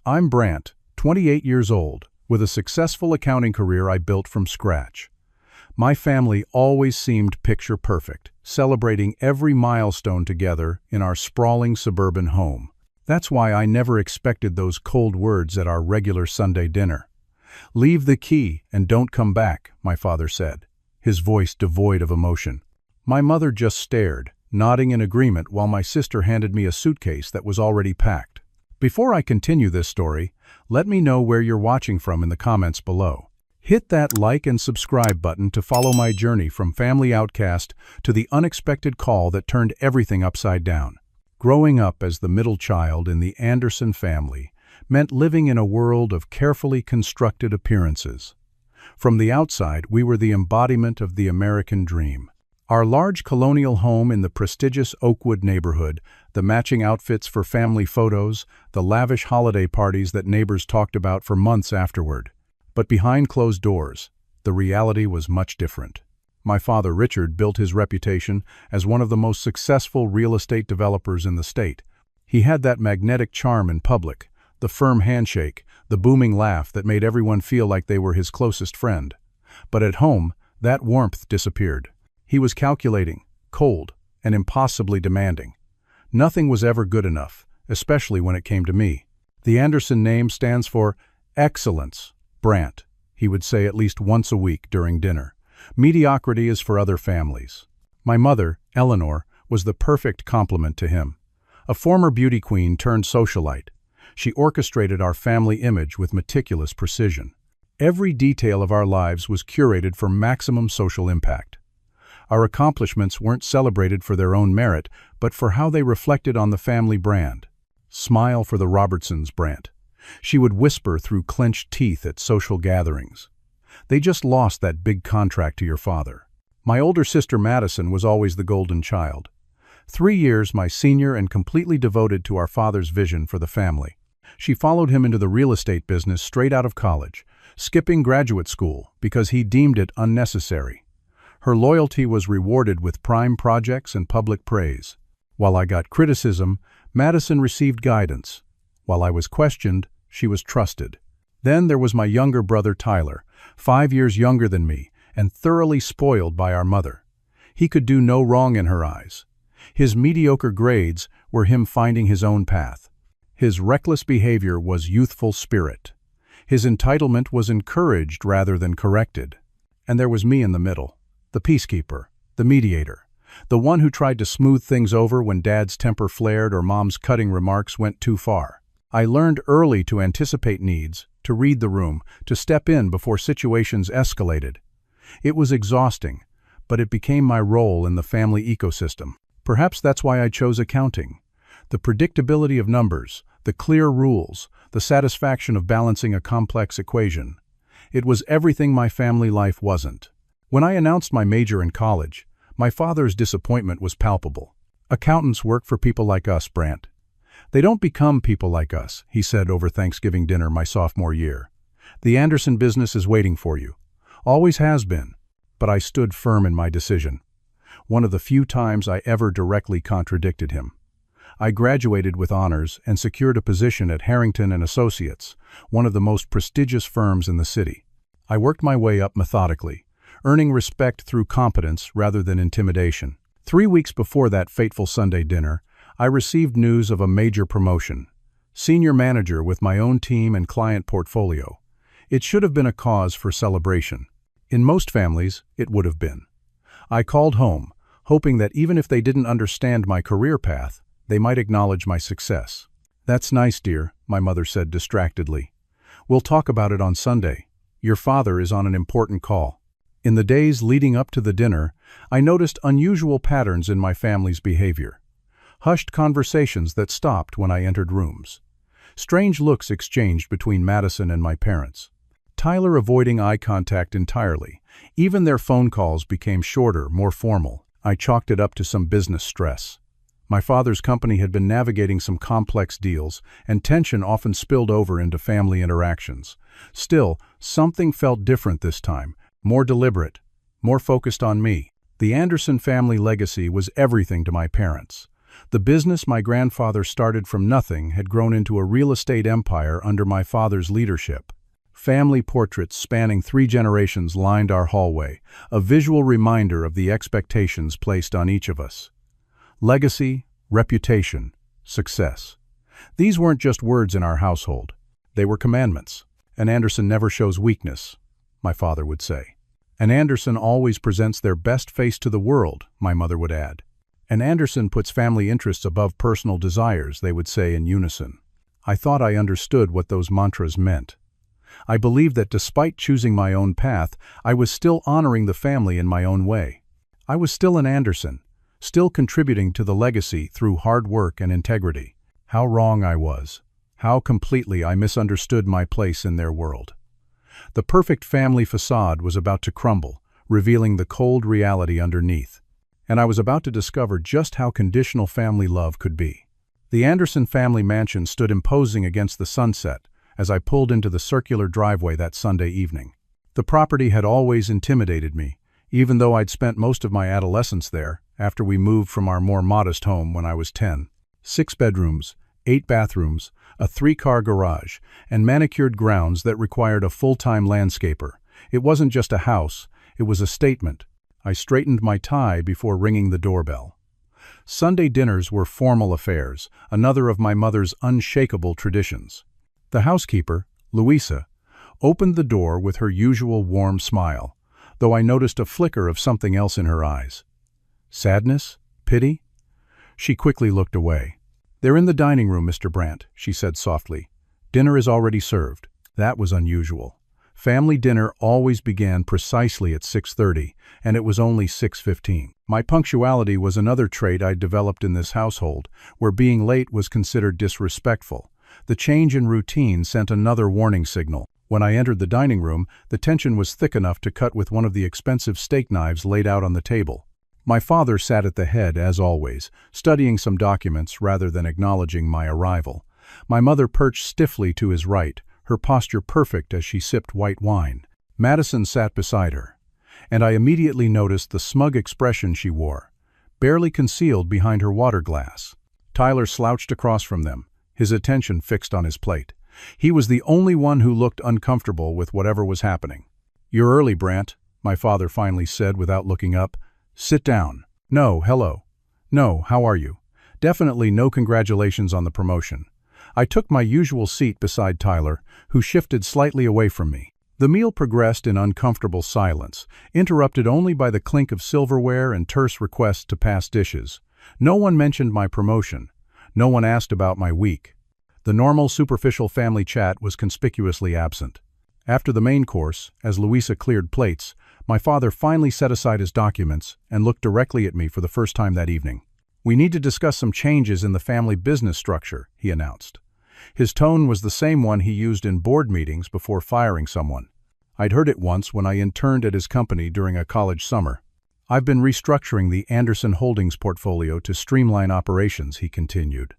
I'm Brant, 28 years old, with a successful accounting career I built from scratch. My family always seemed picture perfect, celebrating every milestone together in our sprawling suburban home. That's why I never expected those cold words at our regular Sunday dinner. "Leave the key and don't come back," my father said, his voice devoid of emotion. My mother just stared, nodding in agreement while my sister handed me a suitcase that was already packed. Before I continue this story, let me know where you're watching from in the comments below. Hit that like and subscribe button to follow my journey from family outcast to the unexpected call that turned everything upside down. Growing up as the middle child in the Anderson family meant living in a world of carefully constructed appearances. From the outside, we were the embodiment of the American dream. Our large colonial home in the prestigious Oakwood neighborhood, the matching outfits for family photos, the lavish holiday parties that neighbors talked about for months afterward. But behind closed doors, the reality was much different. My father, Richard, built his reputation as one of the most successful real estate developers in the state. He had that magnetic charm in public, the firm handshake, the booming laugh that made everyone feel like they were his closest friend. But at home, that warmth disappeared. He was calculating, cold, and impossibly demanding. Nothing was ever good enough, especially when it came to me. The Anderson name stands for excellence, Brant, he would say at least once a week during dinner. Mediocrity is for other families. My mother, Eleanor, was the perfect complement to him. A former beauty queen turned socialite, she orchestrated our family image with meticulous precision. Every detail of our lives was curated for maximum social impact. Our accomplishments weren't celebrated for their own merit, but for how they reflected on the family brand. "Smile for the Robertsons, Brant," she would whisper through clenched teeth at social gatherings. "They just lost that big contract to your father." My older sister Madison was always the golden child. 3 years my senior and completely devoted to our father's vision for the family. She followed him into the real estate business straight out of college, skipping graduate school because he deemed it unnecessary. Her loyalty was rewarded with prime projects and public praise. While I got criticism, Madison received guidance. While I was questioned, she was trusted. Then there was my younger brother Tyler, 5 years younger than me, and thoroughly spoiled by our mother. He could do no wrong in her eyes. His mediocre grades were him finding his own path. His reckless behavior was youthful spirit. His entitlement was encouraged rather than corrected. And there was me in the middle, the peacekeeper, the mediator, the one who tried to smooth things over when Dad's temper flared or Mom's cutting remarks went too far. I learned early to anticipate needs, to read the room, to step in before situations escalated. It was exhausting, but it became my role in the family ecosystem. Perhaps that's why I chose accounting. The predictability of numbers, the clear rules, the satisfaction of balancing a complex equation. It was everything my family life wasn't. When I announced my major in college, my father's disappointment was palpable. "Accountants work for people like us, Brant. They don't become people like us," he said over Thanksgiving dinner my sophomore year. "The Anderson business is waiting for you. Always has been." But I stood firm in my decision. One of the few times I ever directly contradicted him. I graduated with honors and secured a position at Harrington and Associates, one of the most prestigious firms in the city. I worked my way up methodically, earning respect through competence rather than intimidation. 3 weeks before that fateful Sunday dinner, I received news of a major promotion. Senior manager with my own team and client portfolio. It should have been a cause for celebration. In most families, it would have been. I called home, hoping that even if they didn't understand my career path, they might acknowledge my success. "That's nice, dear," my mother said distractedly. "We'll talk about it on Sunday. Your father is on an important call." In the days leading up to the dinner, I noticed unusual patterns in my family's behavior. Hushed conversations that stopped when I entered rooms. Strange looks exchanged between Madison and my parents. Tyler avoiding eye contact entirely. Even their phone calls became shorter, more formal. I chalked it up to some business stress. My father's company had been navigating some complex deals, and tension often spilled over into family interactions. Still, something felt different this time, more deliberate, more focused on me. The Anderson family legacy was everything to my parents. The business my grandfather started from nothing had grown into a real estate empire under my father's leadership. Family portraits spanning 3 generations lined our hallway, a visual reminder of the expectations placed on each of us. Legacy, reputation, success. These weren't just words in our household. They were commandments. An Anderson never shows weakness, my father would say. An Anderson always presents their best face to the world, my mother would add. An Anderson puts family interests above personal desires, they would say in unison. I thought I understood what those mantras meant. I believed that despite choosing my own path, I was still honoring the family in my own way. I was still an Anderson, still contributing to the legacy through hard work and integrity. How wrong I was. How completely I misunderstood my place in their world. The perfect family facade was about to crumble, revealing the cold reality underneath. And I was about to discover just how conditional family love could be. The Anderson family mansion stood imposing against the sunset as I pulled into the circular driveway that Sunday evening. The property had always intimidated me, even though I'd spent most of my adolescence there after we moved from our more modest home when I was 10. 6 bedrooms, 8 bathrooms, a 3-car garage, and manicured grounds that required a full-time landscaper. It wasn't just a house, it was a statement. I straightened my tie before ringing the doorbell. Sunday dinners were formal affairs, another of my mother's unshakable traditions. The housekeeper, Louisa, opened the door with her usual warm smile, though I noticed a flicker of something else in her eyes. Sadness? Pity? She quickly looked away. "They're in the dining room, Mr. Brandt," she said softly. "Dinner is already served." That was unusual. Family dinner always began precisely at 6:30, and it was only 6:15. My punctuality was another trait I'd developed in this household, where being late was considered disrespectful. The change in routine sent another warning signal. When I entered the dining room, the tension was thick enough to cut with one of the expensive steak knives laid out on the table. My father sat at the head, as always, studying some documents rather than acknowledging my arrival. My mother perched stiffly to his right, her posture perfect as she sipped white wine. Madison sat beside her, and I immediately noticed the smug expression she wore, barely concealed behind her water glass. Tyler slouched across from them, his attention fixed on his plate. He was the only one who looked uncomfortable with whatever was happening. "You're early, Brandt," my father finally said without looking up. "Sit down." "No, hello." "No, how are you?" "Definitely no congratulations on the promotion." I took my usual seat beside Tyler, who shifted slightly away from me. The meal progressed in uncomfortable silence, interrupted only by the clink of silverware and terse requests to pass dishes. No one mentioned my promotion. No one asked about my week. The normal superficial family chat was conspicuously absent. After the main course, as Louisa cleared plates, my father finally set aside his documents and looked directly at me for the first time that evening. "We need to discuss some changes in the family business structure," he announced. His tone was the same one he used in board meetings before firing someone. I'd heard it once when I interned at his company during a college summer. "I've been restructuring the Anderson Holdings portfolio to streamline operations," he continued.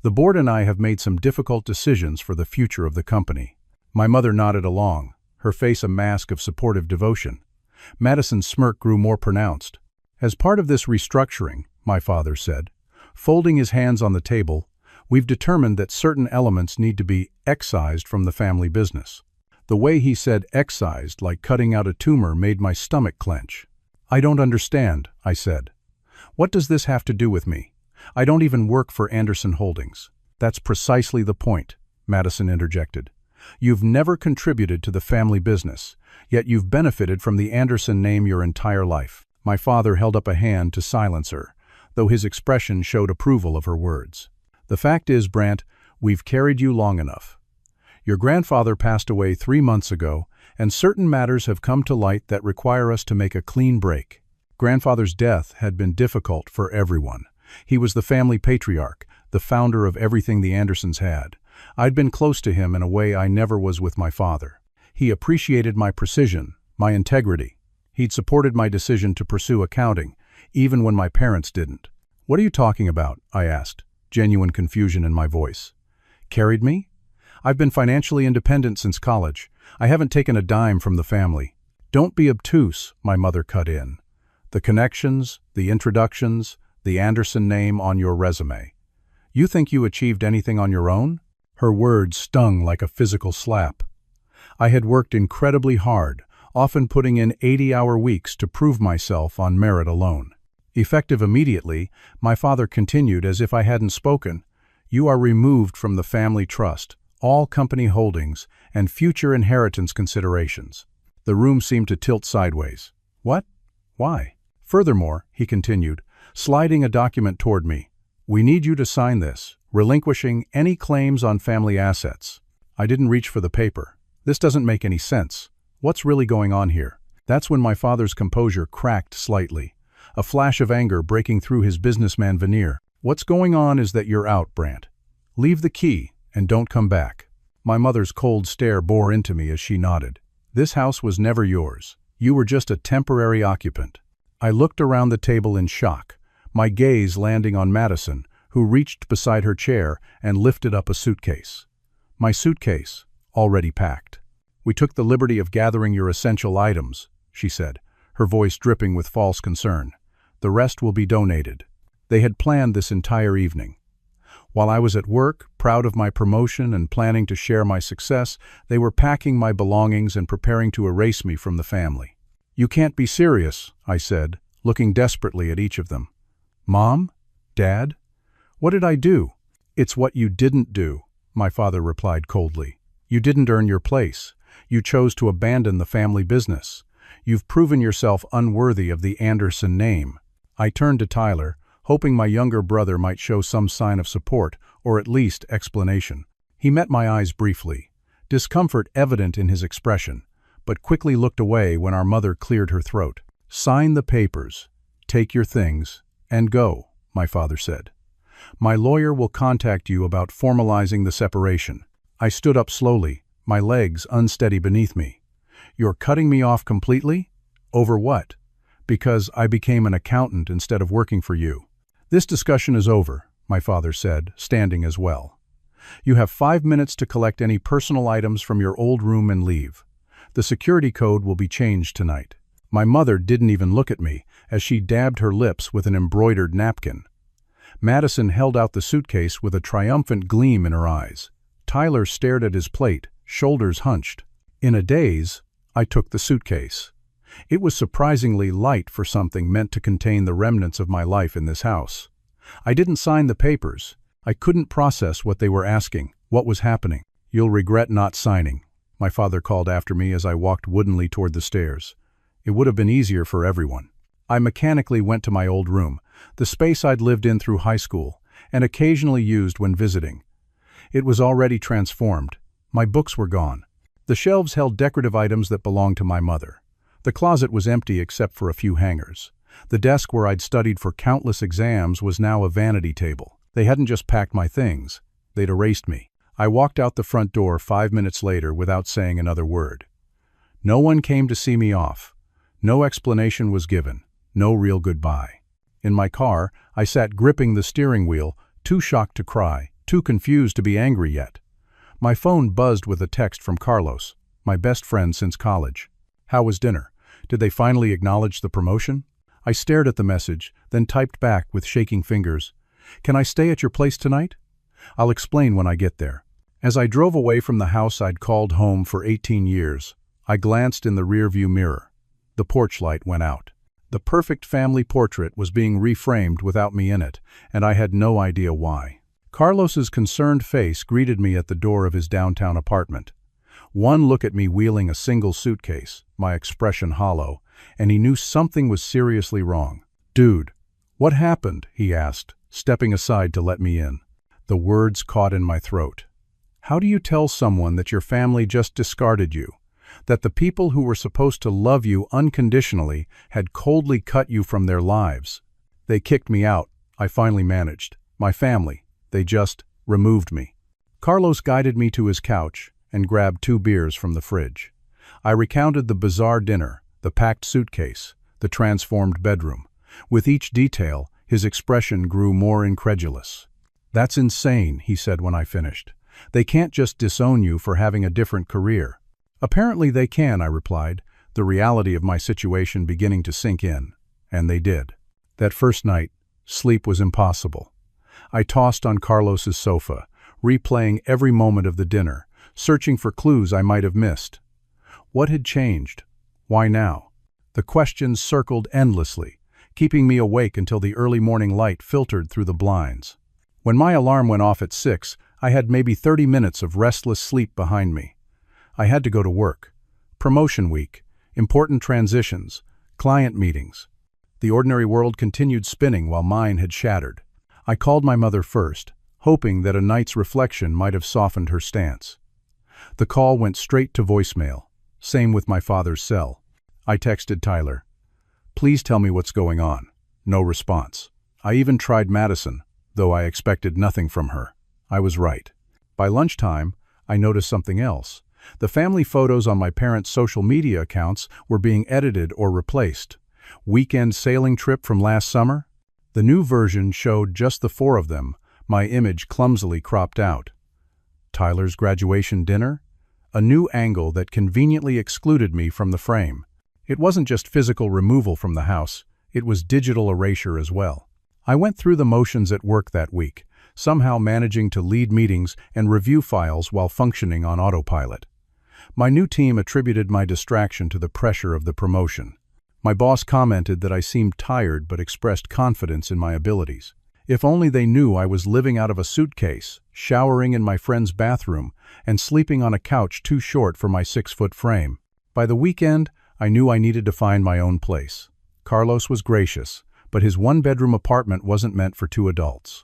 "The board and I have made some difficult decisions for the future of the company." My mother nodded along, her face a mask of supportive devotion. Madison's smirk grew more pronounced. "As part of this restructuring," my father said, folding his hands on the table, "we've determined that certain elements need to be excised from the family business." The way he said excised, like cutting out a tumor, made my stomach clench. "I don't understand," I said. "What does this have to do with me? I don't even work for Anderson Holdings." "That's precisely the point," Madison interjected. "You've never contributed to the family business, yet you've benefited from the Anderson name your entire life." My father held up a hand to silence her, though his expression showed approval of her words. "The fact is, Brandt, we've carried you long enough. Your grandfather passed away 3 months ago, and certain matters have come to light that require us to make a clean break." Grandfather's death had been difficult for everyone. He was the family patriarch, the founder of everything the Andersons had. I'd been close to him in a way I never was with my father. He appreciated my precision, my integrity. He'd supported my decision to pursue accounting, even when my parents didn't. "What are you talking about?" I asked, genuine confusion in my voice. "Carried me? I've been financially independent since college. I haven't taken a dime from the family." "Don't be obtuse," my mother cut in. "The connections, the introductions, The Anderson name on your resume. You think you achieved anything on your own? Her words stung like a physical slap. I had worked incredibly hard, often putting in 80-hour weeks to prove myself on merit alone. Effective immediately, my father continued as if I hadn't spoken. You are removed from the family trust, all company holdings, and future inheritance considerations. The room seemed to tilt sideways. What? Why? Furthermore, he continued, sliding a document toward me. We need you to sign this, relinquishing any claims on family assets. I didn't reach for the paper. This doesn't make any sense. What's really going on here? That's when my father's composure cracked slightly, a flash of anger breaking through his businessman veneer. What's going on is that you're out, Brant. Leave the key and don't come back. My mother's cold stare bore into me as she nodded. This house was never yours. You were just a temporary occupant. I looked around the table in shock, my gaze landing on Madison, who reached beside her chair and lifted up a suitcase. My suitcase, already packed. We took the liberty of gathering your essential items, she said, her voice dripping with false concern. The rest will be donated. They had planned this entire evening. While I was at work, proud of my promotion and planning to share my success, they were packing my belongings and preparing to erase me from the family. You can't be serious, I said, looking desperately at each of them. Mom? Dad? What did I do? It's what you didn't do, my father replied coldly. You didn't earn your place. You chose to abandon the family business. You've proven yourself unworthy of the Anderson name. I turned to Tyler, hoping my younger brother might show some sign of support, or at least explanation. He met my eyes briefly, discomfort evident in his expression, but quickly looked away when our mother cleared her throat. Sign the papers, take your things, and go, my father said. My lawyer will contact you about formalizing the separation. I stood up slowly, my legs unsteady beneath me. You're cutting me off completely? Over what? Because I became an accountant instead of working for you. This discussion is over, my father said, standing as well. You have 5 minutes to collect any personal items from your old room and leave. The security code will be changed tonight. My mother didn't even look at me as she dabbed her lips with an embroidered napkin. Madison held out the suitcase with a triumphant gleam in her eyes. Tyler stared at his plate, shoulders hunched. In a daze, I took the suitcase. It was surprisingly light for something meant to contain the remnants of my life in this house. I didn't sign the papers. I couldn't process what they were asking, what was happening. You'll regret not signing, my father called after me as I walked woodenly toward the stairs. It would have been easier for everyone. I mechanically went to my old room, the space I'd lived in through high school, and occasionally used when visiting. It was already transformed. My books were gone. The shelves held decorative items that belonged to my mother. The closet was empty except for a few hangers. The desk where I'd studied for countless exams was now a vanity table. They hadn't just packed my things, they'd erased me. I walked out the front door 5 minutes later without saying another word. No one came to see me off. No explanation was given. No real goodbye. In my car, I sat gripping the steering wheel, too shocked to cry, too confused to be angry yet. My phone buzzed with a text from Carlos, my best friend since college. How was dinner? Did they finally acknowledge the promotion? I stared at the message, then typed back with shaking fingers. Can I stay at your place tonight? I'll explain when I get there. As I drove away from the house I'd called home for 18 years, I glanced in the rearview mirror. The porch light went out. The perfect family portrait was being reframed without me in it, and I had no idea why. Carlos's concerned face greeted me at the door of his downtown apartment. One look at me wheeling a single suitcase, my expression hollow, and he knew something was seriously wrong. Dude, what happened? He asked, stepping aside to let me in. The words caught in my throat. How do you tell someone that your family just discarded you? That the people who were supposed to love you unconditionally had coldly cut you from their lives? They kicked me out, I finally managed. My family, they just removed me. Carlos guided me to his couch and grabbed 2 beers from the fridge. I recounted the bizarre dinner, the packed suitcase, the transformed bedroom. With each detail, his expression grew more incredulous. That's insane, he said when I finished. They can't just disown you for having a different career. Apparently they can, I replied, the reality of my situation beginning to sink in. And they did. That first night, Sleep was impossible. I tossed on Carlos's sofa, replaying every moment of the dinner, searching for clues I might have missed. What had changed? Why now? The questions circled endlessly, keeping me awake until the early morning light filtered through the blinds. When my alarm went off at 6, I had maybe 30 minutes of restless sleep behind me. I had to go to work. Promotion week, important transitions, client meetings. The ordinary world continued spinning while mine had shattered. I called my mother first, hoping that a night's reflection might have softened her stance. The call went straight to voicemail. Same with my father's cell. I texted Tyler. Please tell me what's going on. No response. I even tried Madison, though I expected nothing from her. I was right. By lunchtime, I noticed something else. The family photos on my parents' social media accounts were being edited or replaced. Weekend sailing trip from last summer? The new version showed just the four of them, my image clumsily cropped out. Tyler's graduation dinner? A new angle that conveniently excluded me from the frame. It wasn't just physical removal from the house, it was digital erasure as well. I went through the motions at work that week, somehow managing to lead meetings and review files while functioning on autopilot. My new team attributed my distraction to the pressure of the promotion. My boss commented that I seemed tired but expressed confidence in my abilities. If only they knew I was living out of a suitcase, showering in my friend's bathroom, and sleeping on a couch too short for my 6-foot frame. By the weekend, I knew I needed to find my own place. Carlos was gracious, but his one-bedroom apartment wasn't meant for 2 adults.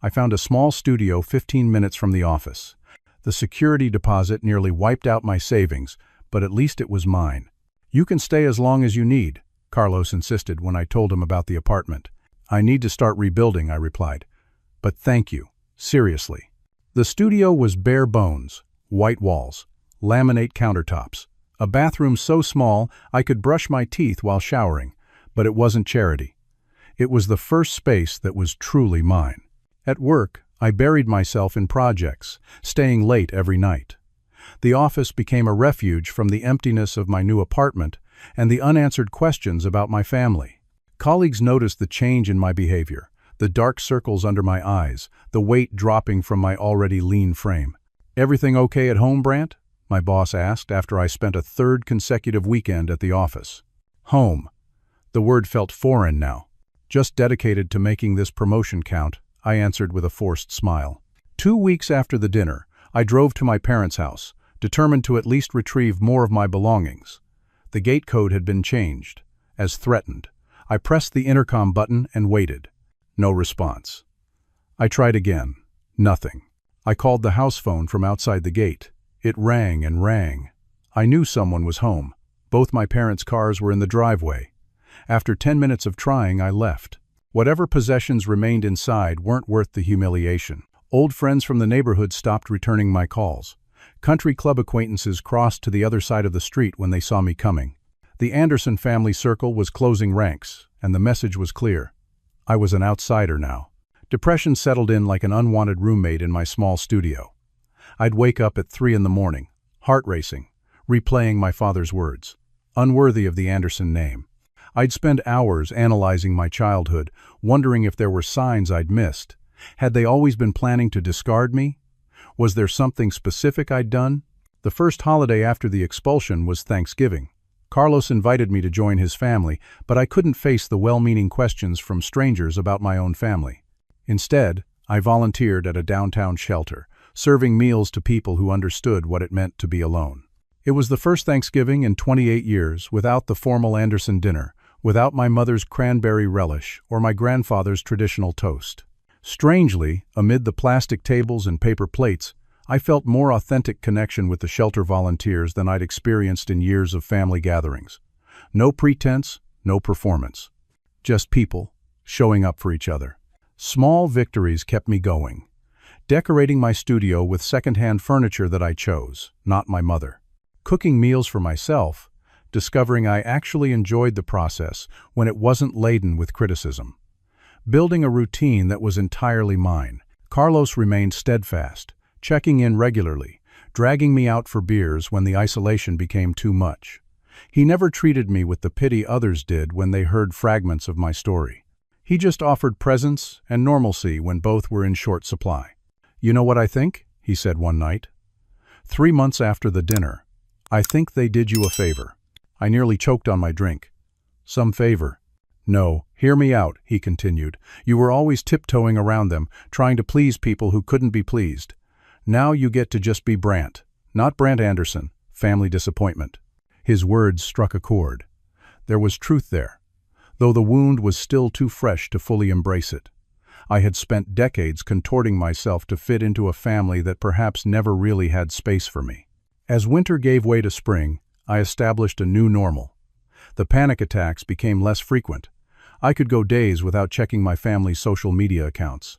I found a small studio 15 minutes from the office. The security deposit nearly wiped out my savings, but at least it was mine. You can stay as long as you need, Carlos insisted when I told him about the apartment. I need to start rebuilding, I replied. But thank you, seriously. The studio was bare bones, white walls, laminate countertops, a bathroom so small I could brush my teeth while showering, but it wasn't charity. It was the first space that was truly mine. At work, I buried myself in projects, staying late every night. The office became a refuge from the emptiness of my new apartment and the unanswered questions about my family. Colleagues noticed the change in my behavior, the dark circles under my eyes, the weight dropping from my already lean frame. "Everything okay at home, Brant?" my boss asked after I spent a 3rd consecutive weekend at the office. Home. The word felt foreign now. Just dedicated to making this promotion count, I answered with a forced smile. 2 weeks after the dinner, I drove to my parents' house, determined to at least retrieve more of my belongings. The gate code had been changed. As threatened, I pressed the intercom button and waited. No response. I tried again. Nothing. I called the house phone from outside the gate. It rang and rang. I knew someone was home. Both my parents' cars were in the driveway. After 10 minutes of trying, I left. Whatever possessions remained inside weren't worth the humiliation. Old friends from the neighborhood stopped returning my calls. Country club acquaintances crossed to the other side of the street when they saw me coming. The Anderson family circle was closing ranks, and the message was clear. I was an outsider now. Depression settled in like an unwanted roommate in my small studio. I'd wake up at 3 in the morning, heart racing, replaying my father's words, unworthy of the Anderson name. I'd spend hours analyzing my childhood, wondering if there were signs I'd missed. Had they always been planning to discard me? Was there something specific I'd done? The first holiday after the expulsion was Thanksgiving. Carlos invited me to join his family, but I couldn't face the well-meaning questions from strangers about my own family. Instead, I volunteered at a downtown shelter, serving meals to people who understood what it meant to be alone. It was the first Thanksgiving in 28 years without the formal Anderson dinner, without my mother's cranberry relish or my grandfather's traditional toast. Strangely, amid the plastic tables and paper plates, I felt more authentic connection with the shelter volunteers than I'd experienced in years of family gatherings. No pretense, no performance. Just people, showing up for each other. Small victories kept me going. Decorating my studio with secondhand furniture that I chose, not my mother. Cooking meals for myself, discovering I actually enjoyed the process when it wasn't laden with criticism. Building a routine that was entirely mine. Carlos remained steadfast, checking in regularly, dragging me out for beers when the isolation became too much. He never treated me with the pity others did when they heard fragments of my story. He just offered presence and normalcy when both were in short supply. "You know what I think?" he said one night. 3 months after the dinner, "I think they did you a favor." I nearly choked on my drink. "Some favor?" "No, hear me out," he continued. "You were always tiptoeing around them, trying to please people who couldn't be pleased. Now you get to just be Brant. Not Brant Anderson, family disappointment." His words struck a chord. There was truth there, though the wound was still too fresh to fully embrace it. I had spent decades contorting myself to fit into a family that perhaps never really had space for me. As winter gave way to spring, I established a new normal. The panic attacks became less frequent. I could go days without checking my family's social media accounts.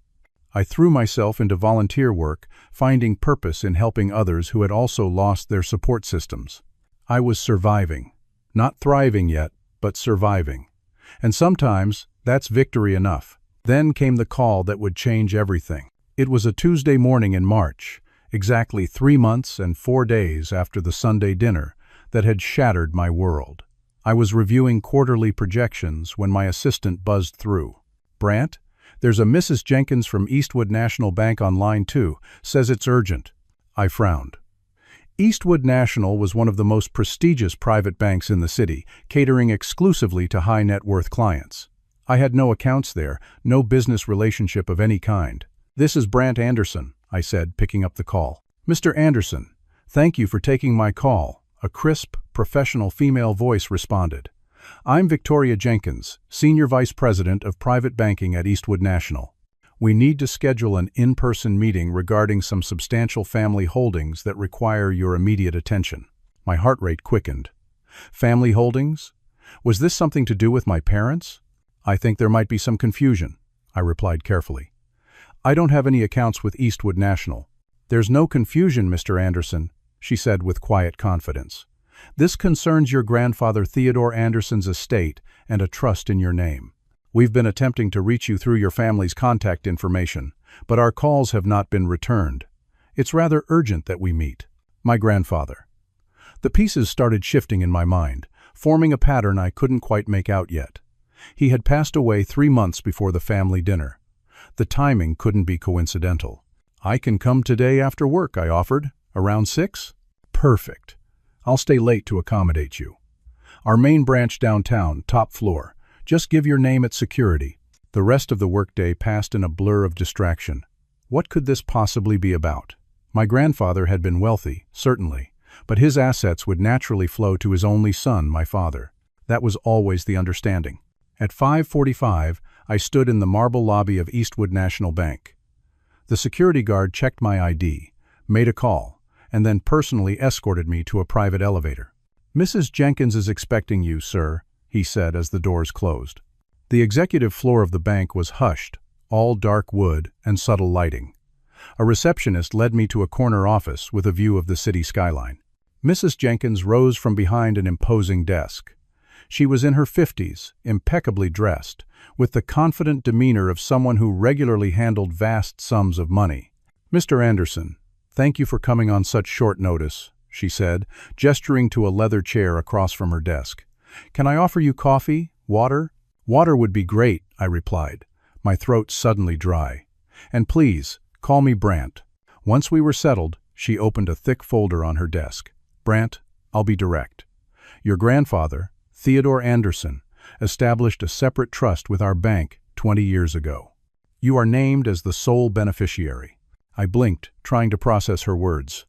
I threw myself into volunteer work, finding purpose in helping others who had also lost their support systems. I was surviving. Not thriving yet, but surviving. And sometimes that's victory enough. Then came the call that would change everything. It was a Tuesday morning in March, exactly 3 months and 4 days after the Sunday dinner that had shattered my world. I was reviewing quarterly projections when my assistant buzzed through. "Brant, there's a Mrs. Jenkins from Eastwood National Bank on line 2, says it's urgent." I frowned. Eastwood National was one of the most prestigious private banks in the city, catering exclusively to high-net-worth clients. I had no accounts there, no business relationship of any kind. "This is Brant Anderson," I said, picking up the call. "Mr. Anderson, thank you for taking my call," a crisp, professional female voice responded. "I'm Victoria Jenkins, Senior Vice President of Private Banking at Eastwood National. We need to schedule an in-person meeting regarding some substantial family holdings that require your immediate attention." My heart rate quickened. Family holdings? Was this something to do with my parents? "I think there might be some confusion," I replied carefully. "I don't have any accounts with Eastwood National." "There's no confusion, Mr. Anderson," she said with quiet confidence. "This concerns your grandfather Theodore Anderson's estate and a trust in your name. We've been attempting to reach you through your family's contact information, but our calls have not been returned. It's rather urgent that we meet." My grandfather. The pieces started shifting in my mind, forming a pattern I couldn't quite make out yet. He had passed away 3 months before the family dinner. The timing couldn't be coincidental. "I can come today after work," I offered. "Around 6? "Perfect. I'll stay late to accommodate you. Our main branch downtown, top floor. Just give your name at security." The rest of the workday passed in a blur of distraction. What could this possibly be about? My grandfather had been wealthy, certainly, but his assets would naturally flow to his only son, my father. That was always the understanding. At 5:45, I stood in the marble lobby of Eastwood National Bank. The security guard checked my ID, made a call, and then personally escorted me to a private elevator. "Mrs. Jenkins is expecting you, sir," he said as the doors closed. The executive floor of the bank was hushed, all dark wood and subtle lighting. A receptionist led me to a corner office with a view of the city skyline. Mrs. Jenkins rose from behind an imposing desk. She was in her 50s, impeccably dressed, with the confident demeanor of someone who regularly handled vast sums of money. "Mr. Anderson, thank you for coming on such short notice," she said, gesturing to a leather chair across from her desk. "Can I offer you coffee? Water?" "Water would be great," I replied, my throat suddenly dry. "And please, call me Brant." Once we were settled, she opened a thick folder on her desk. "Brant, I'll be direct. Your grandfather, Theodore Anderson, established a separate trust with our bank 20 years ago. You are named as the sole beneficiary." I blinked, trying to process her words.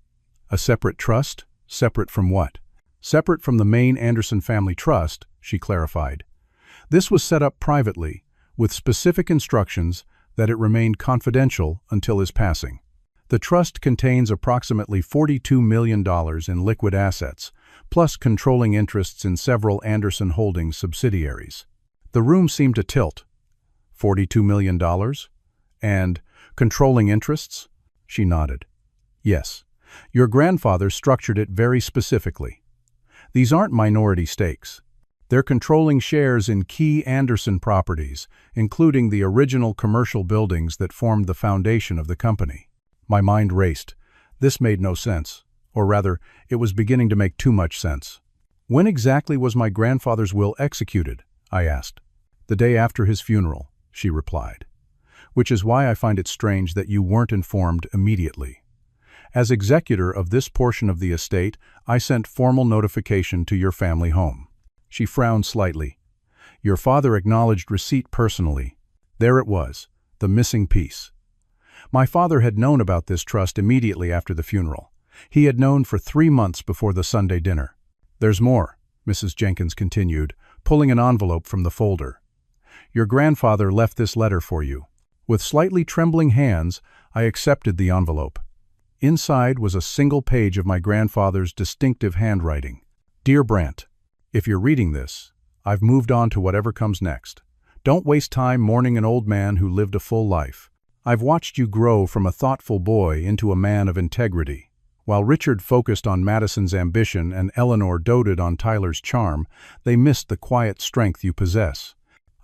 "A separate trust? Separate from what?" "Separate from the main Anderson family trust," she clarified. "This was set up privately, with specific instructions that it remained confidential until his passing. The trust contains approximately $42 million in liquid assets, plus controlling interests in several Anderson Holdings subsidiaries." The room seemed to tilt. $42 million? And controlling interests? She nodded. "Yes. Your grandfather structured it very specifically. These aren't minority stakes. They're controlling shares in key Anderson properties, including the original commercial buildings that formed the foundation of the company." My mind raced. This made no sense. Or rather, it was beginning to make too much sense. "When exactly was my grandfather's will executed?" I asked. "The day after his funeral," she replied. "Which is why I find it strange that you weren't informed immediately. As executor of this portion of the estate, I sent formal notification to your family home." She frowned slightly. "Your father acknowledged receipt personally. There it was, the missing piece." My father had known about this trust immediately after the funeral. He had known for 3 months before the Sunday dinner. "There's more," Mrs. Jenkins continued, pulling an envelope from the folder. "Your grandfather left this letter for you." With slightly trembling hands, I accepted the envelope. Inside was a single page of my grandfather's distinctive handwriting. "Dear Brant, if you're reading this, I've moved on to whatever comes next. Don't waste time mourning an old man who lived a full life. I've watched you grow from a thoughtful boy into a man of integrity." While Richard focused on Madison's ambition and Eleanor doted on Tyler's charm, they missed the quiet strength you possess.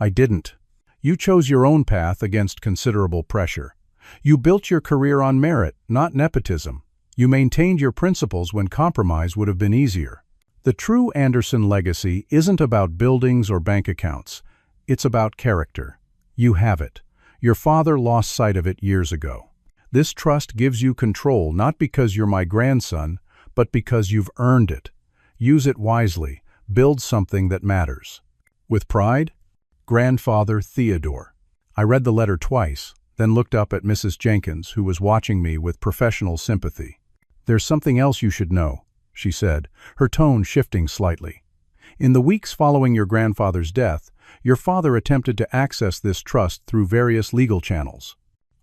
I didn't. You chose your own path against considerable pressure. You built your career on merit, not nepotism. You maintained your principles when compromise would have been easier. The true Anderson legacy isn't about buildings or bank accounts. It's about character. You have it. Your father lost sight of it years ago. This trust gives you control not because you're my grandson, but because you've earned it. Use it wisely. Build something that matters. With pride, Grandfather Theodore. I read the letter twice, then looked up at Mrs. Jenkins, who was watching me with professional sympathy. "There's something else you should know," she said, her tone shifting slightly. "In the weeks following your grandfather's death, your father attempted to access this trust through various legal channels.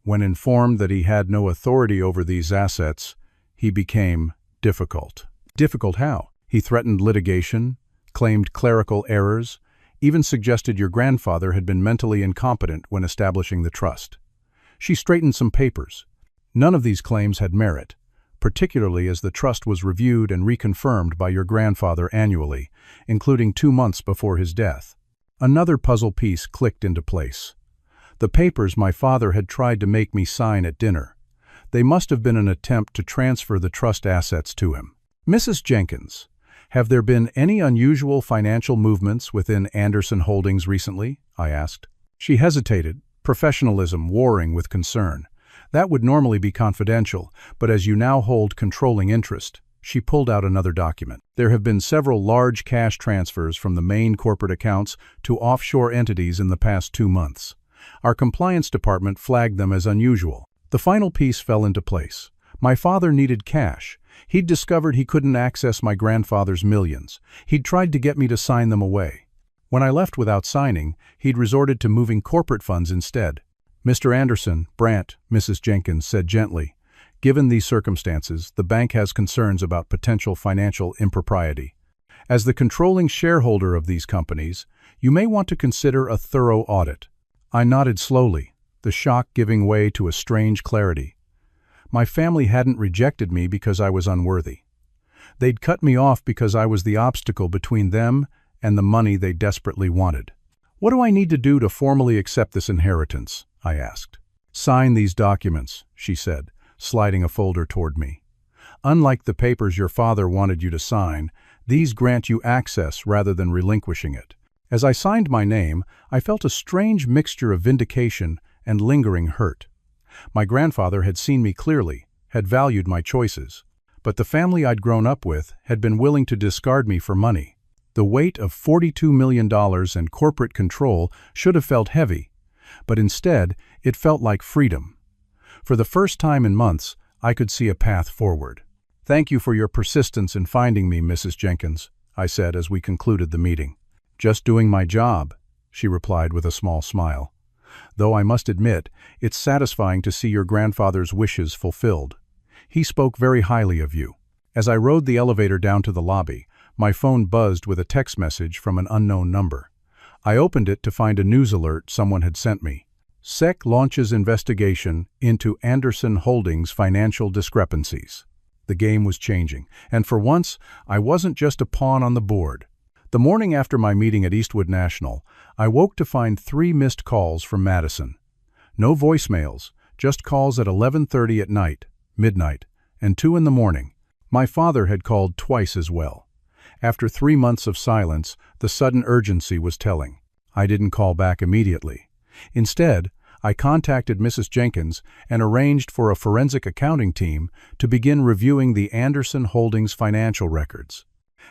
When informed that he had no authority over these assets, he became difficult." "Difficult how?" "He threatened litigation, claimed clerical errors, even suggested your grandfather had been mentally incompetent when establishing the trust." She straightened some papers. None of these claims had merit, particularly as the trust was reviewed and reconfirmed by your grandfather annually, including 2 months before his death. Another puzzle piece clicked into place. The papers my father had tried to make me sign at dinner. They must have been an attempt to transfer the trust assets to him. "Mrs. Jenkins, have there been any unusual financial movements within Anderson Holdings recently?" I asked. She hesitated, professionalism warring with concern. "That would normally be confidential, but as you now hold controlling interest." She pulled out another document. "There have been several large cash transfers from the main corporate accounts to offshore entities in the past 2 months. Our compliance department flagged them as unusual." The final piece fell into place. My father needed cash. He'd discovered he couldn't access my grandfather's millions. He'd tried to get me to sign them away. When I left without signing, he'd resorted to moving corporate funds instead. "Mr. Anderson, Brant," Mrs. Jenkins said gently, "given these circumstances, the bank has concerns about potential financial impropriety. As the controlling shareholder of these companies, you may want to consider a thorough audit." I nodded slowly, the shock giving way to a strange clarity. My family hadn't rejected me because I was unworthy. They'd cut me off because I was the obstacle between them and the money they desperately wanted. "What do I need to do to formally accept this inheritance?" I asked. "Sign these documents," she said, sliding a folder toward me. "Unlike the papers your father wanted you to sign, these grant you access rather than relinquishing it." As I signed my name, I felt a strange mixture of vindication and lingering hurt. My grandfather had seen me clearly, had valued my choices, but the family I'd grown up with had been willing to discard me for money. The weight of $42 million and corporate control should have felt heavy, but instead it felt like freedom. For the first time in months, I could see a path forward. "Thank you for your persistence in finding me, Mrs. Jenkins," I said as we concluded the meeting. "Just doing my job," she replied with a small smile. "Though I must admit, it's satisfying to see your grandfather's wishes fulfilled. He spoke very highly of you." As I rode the elevator down to the lobby, my phone buzzed with a text message from an unknown number. I opened it to find a news alert someone had sent me. "SEC launches investigation into Anderson Holdings financial discrepancies." The game was changing, and for once, I wasn't just a pawn on the board. The morning after my meeting at Eastwood National, I woke to find 3 missed calls from Madison. No voicemails, just calls at 11:30 at night, midnight, and 2 in the morning. My father had called twice as well. After 3 months of silence, the sudden urgency was telling. I didn't call back immediately. Instead, I contacted Mrs. Jenkins and arranged for a forensic accounting team to begin reviewing the Anderson Holdings financial records.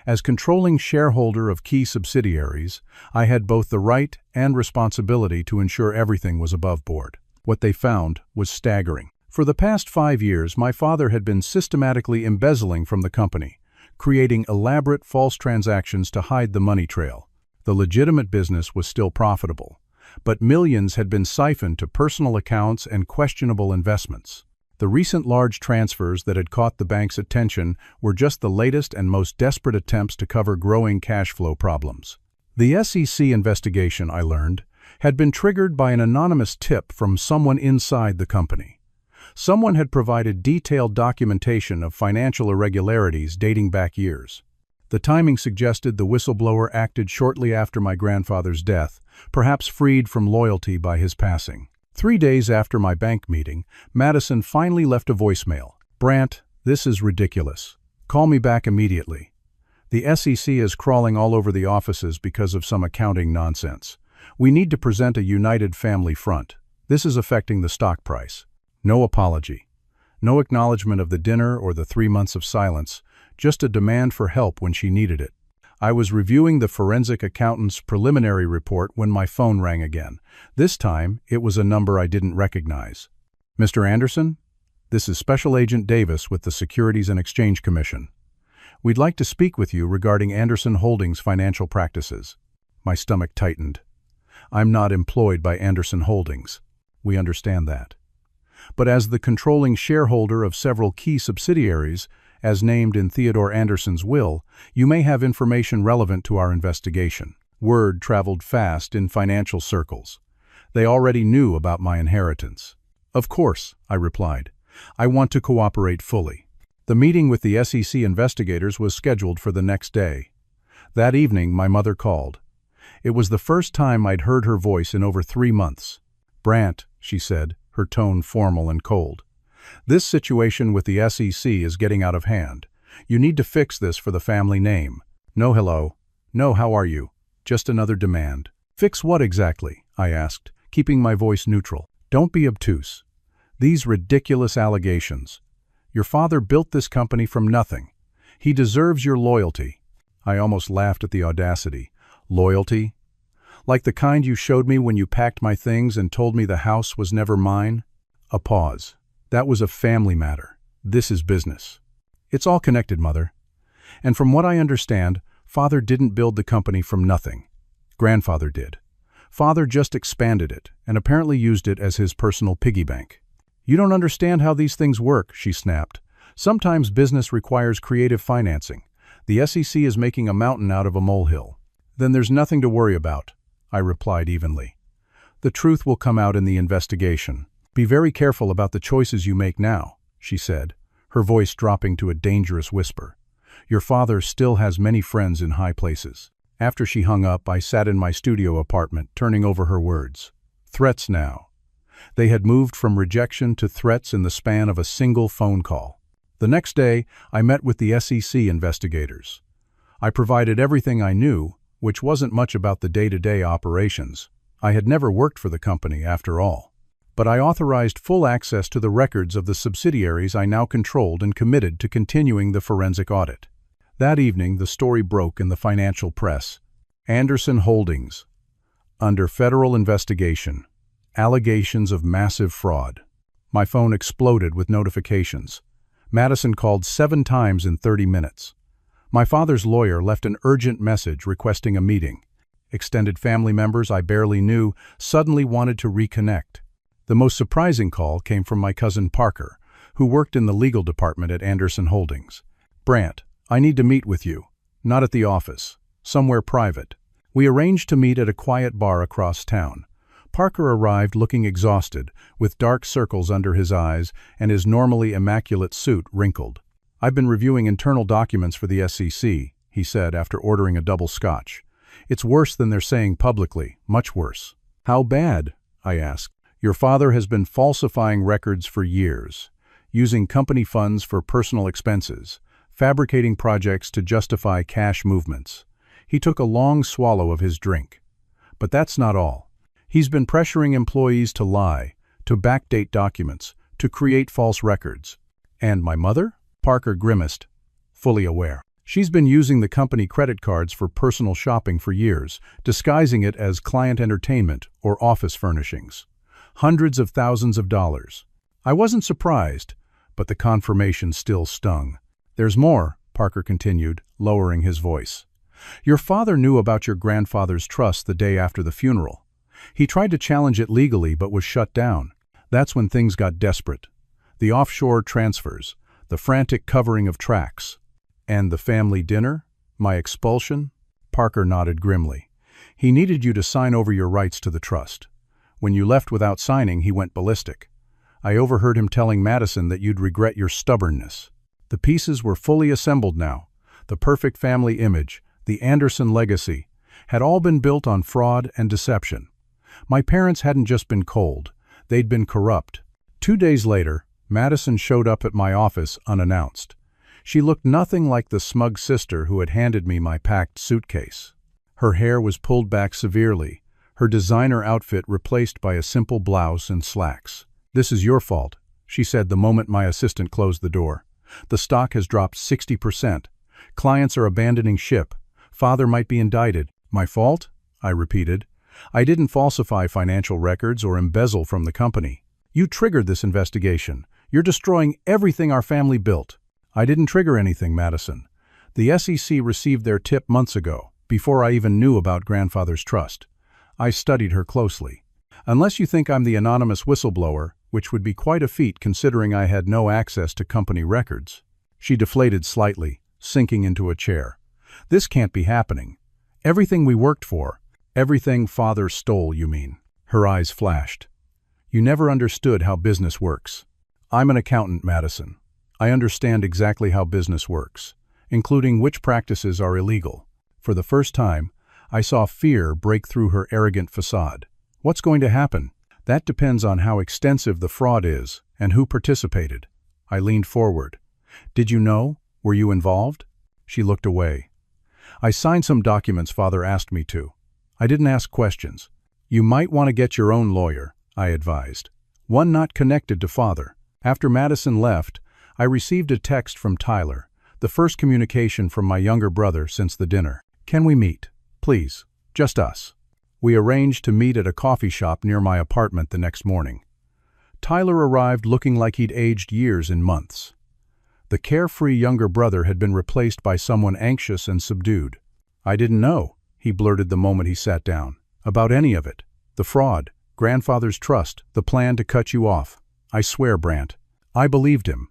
As controlling shareholder of key subsidiaries, I had both the right and responsibility to ensure everything was above board. What they found was staggering. For the past 5 years, my father had been systematically embezzling from the company, creating elaborate false transactions to hide the money trail. The legitimate business was still profitable, but millions had been siphoned to personal accounts and questionable investments. The recent large transfers that had caught the bank's attention were just the latest and most desperate attempts to cover growing cash flow problems. The SEC investigation, I learned, had been triggered by an anonymous tip from someone inside the company. Someone had provided detailed documentation of financial irregularities dating back years. The timing suggested the whistleblower acted shortly after my grandfather's death, perhaps freed from loyalty by his passing. 3 days after my bank meeting, Madison finally left a voicemail. "Brant, this is ridiculous. Call me back immediately. The SEC is crawling all over the offices because of some accounting nonsense. We need to present a united family front. This is affecting the stock price." No apology. No acknowledgement of the dinner or the 3 months of silence, just a demand for help when she needed it. I was reviewing the forensic accountant's preliminary report when my phone rang again. This time, it was a number I didn't recognize. "Mr. Anderson? This is Special Agent Davis with the Securities and Exchange Commission. We'd like to speak with you regarding Anderson Holdings' financial practices." My stomach tightened. I'm not employed by Anderson Holdings. We understand that. But as the controlling shareholder of several key subsidiaries, as named in Theodore Anderson's will, you may have information relevant to our investigation. Word traveled fast in financial circles. They already knew about my inheritance. "Of course," I replied. "I want to cooperate fully." The meeting with the SEC investigators was scheduled for the next day. That evening, my mother called. It was the first time I'd heard her voice in over 3 months. "Brant," she said, her tone formal and cold. "This situation with the SEC is getting out of hand. You need to fix this for the family name. No hello. No how are you. Just another demand." "Fix what exactly?" I asked, keeping my voice neutral. "Don't be obtuse. These ridiculous allegations. Your father built this company from nothing. He deserves your loyalty." I almost laughed at the audacity. Loyalty? Like the kind you showed me when you packed my things and told me the house was never mine? A pause. "That was a family matter. This is business." "It's all connected, Mother. And from what I understand, Father didn't build the company from nothing. Grandfather did. Father just expanded it and apparently used it as his personal piggy bank." "You don't understand how these things work," she snapped. "Sometimes business requires creative financing. The SEC is making a mountain out of a molehill." "Then there's nothing to worry about," I replied evenly. "The truth will come out in the investigation. Be very careful about the choices you make now," she said, her voice dropping to a dangerous whisper. "Your father still has many friends in high places." After she hung up, I sat in my studio apartment, turning over her words. Threats now. They had moved from rejection to threats in the span of a single phone call. The next day, I met with the SEC investigators. I provided everything I knew, which wasn't much about the day-to-day operations. I had never worked for the company, after all. But I authorized full access to the records of the subsidiaries I now controlled and committed to continuing the forensic audit. That evening, the story broke in the financial press. Anderson Holdings. Under federal investigation. Allegations of massive fraud. My phone exploded with notifications. Madison called 7 times in 30 minutes. My father's lawyer left an urgent message requesting a meeting. Extended family members I barely knew suddenly wanted to reconnect. The most surprising call came from my cousin Parker, who worked in the legal department at Anderson Holdings. "Brant, I need to meet with you. Not at the office. Somewhere private." We arranged to meet at a quiet bar across town. Parker arrived looking exhausted, with dark circles under his eyes and his normally immaculate suit wrinkled. "I've been reviewing internal documents for the SEC," he said after ordering a double scotch. "It's worse than they're saying publicly, much worse." "How bad?" I asked. "Your father has been falsifying records for years, using company funds for personal expenses, fabricating projects to justify cash movements." He took a long swallow of his drink. "But that's not all. He's been pressuring employees to lie, to backdate documents, to create false records. And my mother? Parker grimaced, fully aware. She's been using the company credit cards for personal shopping for years, disguising it as client entertainment or office furnishings. Hundreds of thousands of dollars. I wasn't surprised, but the confirmation still stung. There's more, Parker continued, lowering his voice. Your father knew about your grandfather's trust the day after the funeral. He tried to challenge it legally but was shut down. That's when things got desperate. The offshore transfers, the frantic covering of tracks. And the family dinner? My expulsion? Parker nodded grimly. He needed you to sign over your rights to the trust. When you left without signing, he went ballistic. I overheard him telling Madison that you'd regret your stubbornness. The pieces were fully assembled now. The perfect family image, the Anderson legacy, had all been built on fraud and deception. My parents hadn't just been cold, they'd been corrupt. 2 days later, Madison showed up at my office unannounced. She looked nothing like the smug sister who had handed me my packed suitcase. Her hair was pulled back severely, her designer outfit replaced by a simple blouse and slacks. This is your fault, she said the moment my assistant closed the door. The stock has dropped 60%. Clients are abandoning ship. Father might be indicted. My fault? I repeated. I didn't falsify financial records or embezzle from the company. You triggered this investigation. You're destroying everything our family built. I didn't trigger anything, Madison. The SEC received their tip months ago, before I even knew about grandfather's trust. I studied her closely. Unless you think I'm the anonymous whistleblower, which would be quite a feat considering I had no access to company records. She deflated slightly, sinking into a chair. This can't be happening. Everything we worked for, everything Father stole, you mean? Her eyes flashed. You never understood how business works. I'm an accountant, Madison. I understand exactly how business works, including which practices are illegal. For the first time, I saw fear break through her arrogant facade. What's going to happen? That depends on how extensive the fraud is and who participated. I leaned forward. Did you know? Were you involved? She looked away. I signed some documents Father asked me to. I didn't ask questions. You might want to get your own lawyer, I advised. One not connected to Father. After Madison left, I received a text from Tyler, the first communication from my younger brother since the dinner. Can we meet? Please, just us. We arranged to meet at a coffee shop near my apartment the next morning. Tyler arrived looking like he'd aged years in months. The carefree younger brother had been replaced by someone anxious and subdued. I didn't know, he blurted the moment he sat down, about any of it. The fraud, grandfather's trust, the plan to cut you off. I swear, Brant, I believed him.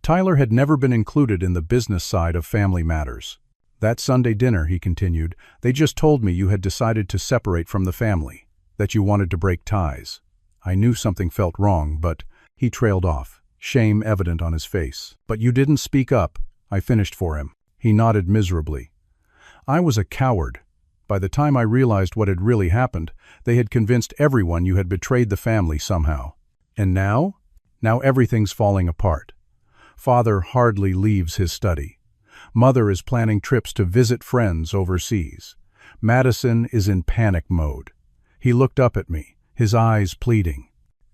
Tyler had never been included in the business side of family matters. That Sunday dinner, he continued, they just told me you had decided to separate from the family, that you wanted to break ties. I knew something felt wrong, but he trailed off, shame evident on his face. But you didn't speak up, I finished for him. He nodded miserably. I was a coward. By the time I realized what had really happened, they had convinced everyone you had betrayed the family somehow. And now? Now everything's falling apart. Father hardly leaves his study. Mother is planning trips to visit friends overseas. Madison is in panic mode. He looked up at me, his eyes pleading.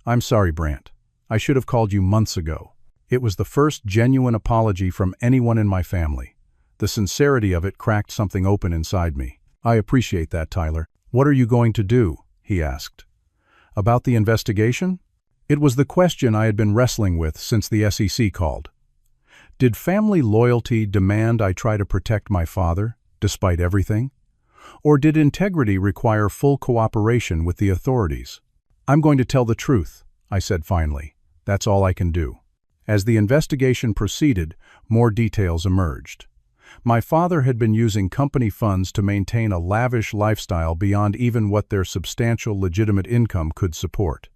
I'm sorry, Brant. I should have called you months ago. It was the first genuine apology from anyone in my family. The sincerity of it cracked something open inside me. I appreciate that, Tyler. What are you going to do? He asked. About the investigation? It was the question I had been wrestling with since the SEC called. Did family loyalty demand I try to protect my father, despite everything? Or did integrity require full cooperation with the authorities? I'm going to tell the truth, I said finally. That's all I can do. As the investigation proceeded, more details emerged. My father had been using company funds to maintain a lavish lifestyle beyond even what their substantial legitimate income could support.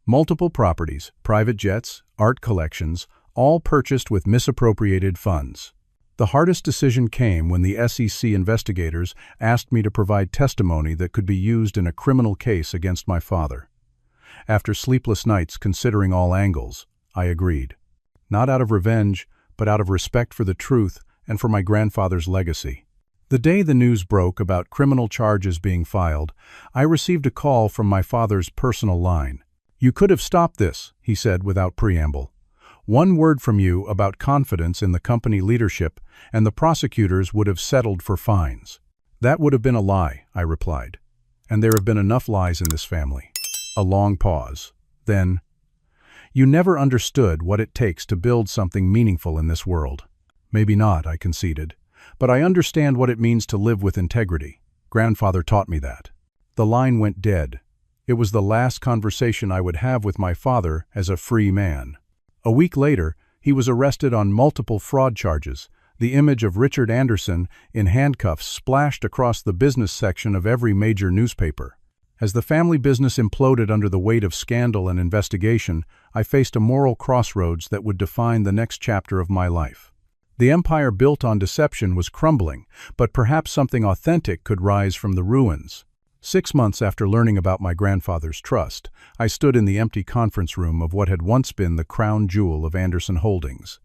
Multiple properties, private jets, art collections, all purchased with misappropriated funds. The hardest decision came when the SEC investigators asked me to provide testimony that could be used in a criminal case against my father. After sleepless nights considering all angles, I agreed. Not out of revenge, but out of respect for the truth and for my grandfather's legacy. The day the news broke about criminal charges being filed, I received a call from my father's personal line. "You could have stopped this," he said without preamble. "One word from you about confidence in the company leadership, and the prosecutors would have settled for fines." "That would have been a lie," I replied. "And there have been enough lies in this family." A long pause. Then, "You never understood what it takes to build something meaningful in this world." "Maybe not," I conceded. "But I understand what it means to live with integrity. Grandfather taught me that." The line went dead. It was the last conversation I would have with my father as a free man. A week later, he was arrested on multiple fraud charges. The image of Richard Anderson in handcuffs splashed across the business section of every major newspaper. As the family business imploded under the weight of scandal and investigation, I faced a moral crossroads that would define the next chapter of my life. The empire built on deception was crumbling, but perhaps something authentic could rise from the ruins. 6 months after learning about my grandfather's trust, I stood in the empty conference room of what had once been the crown jewel of Anderson Holdings.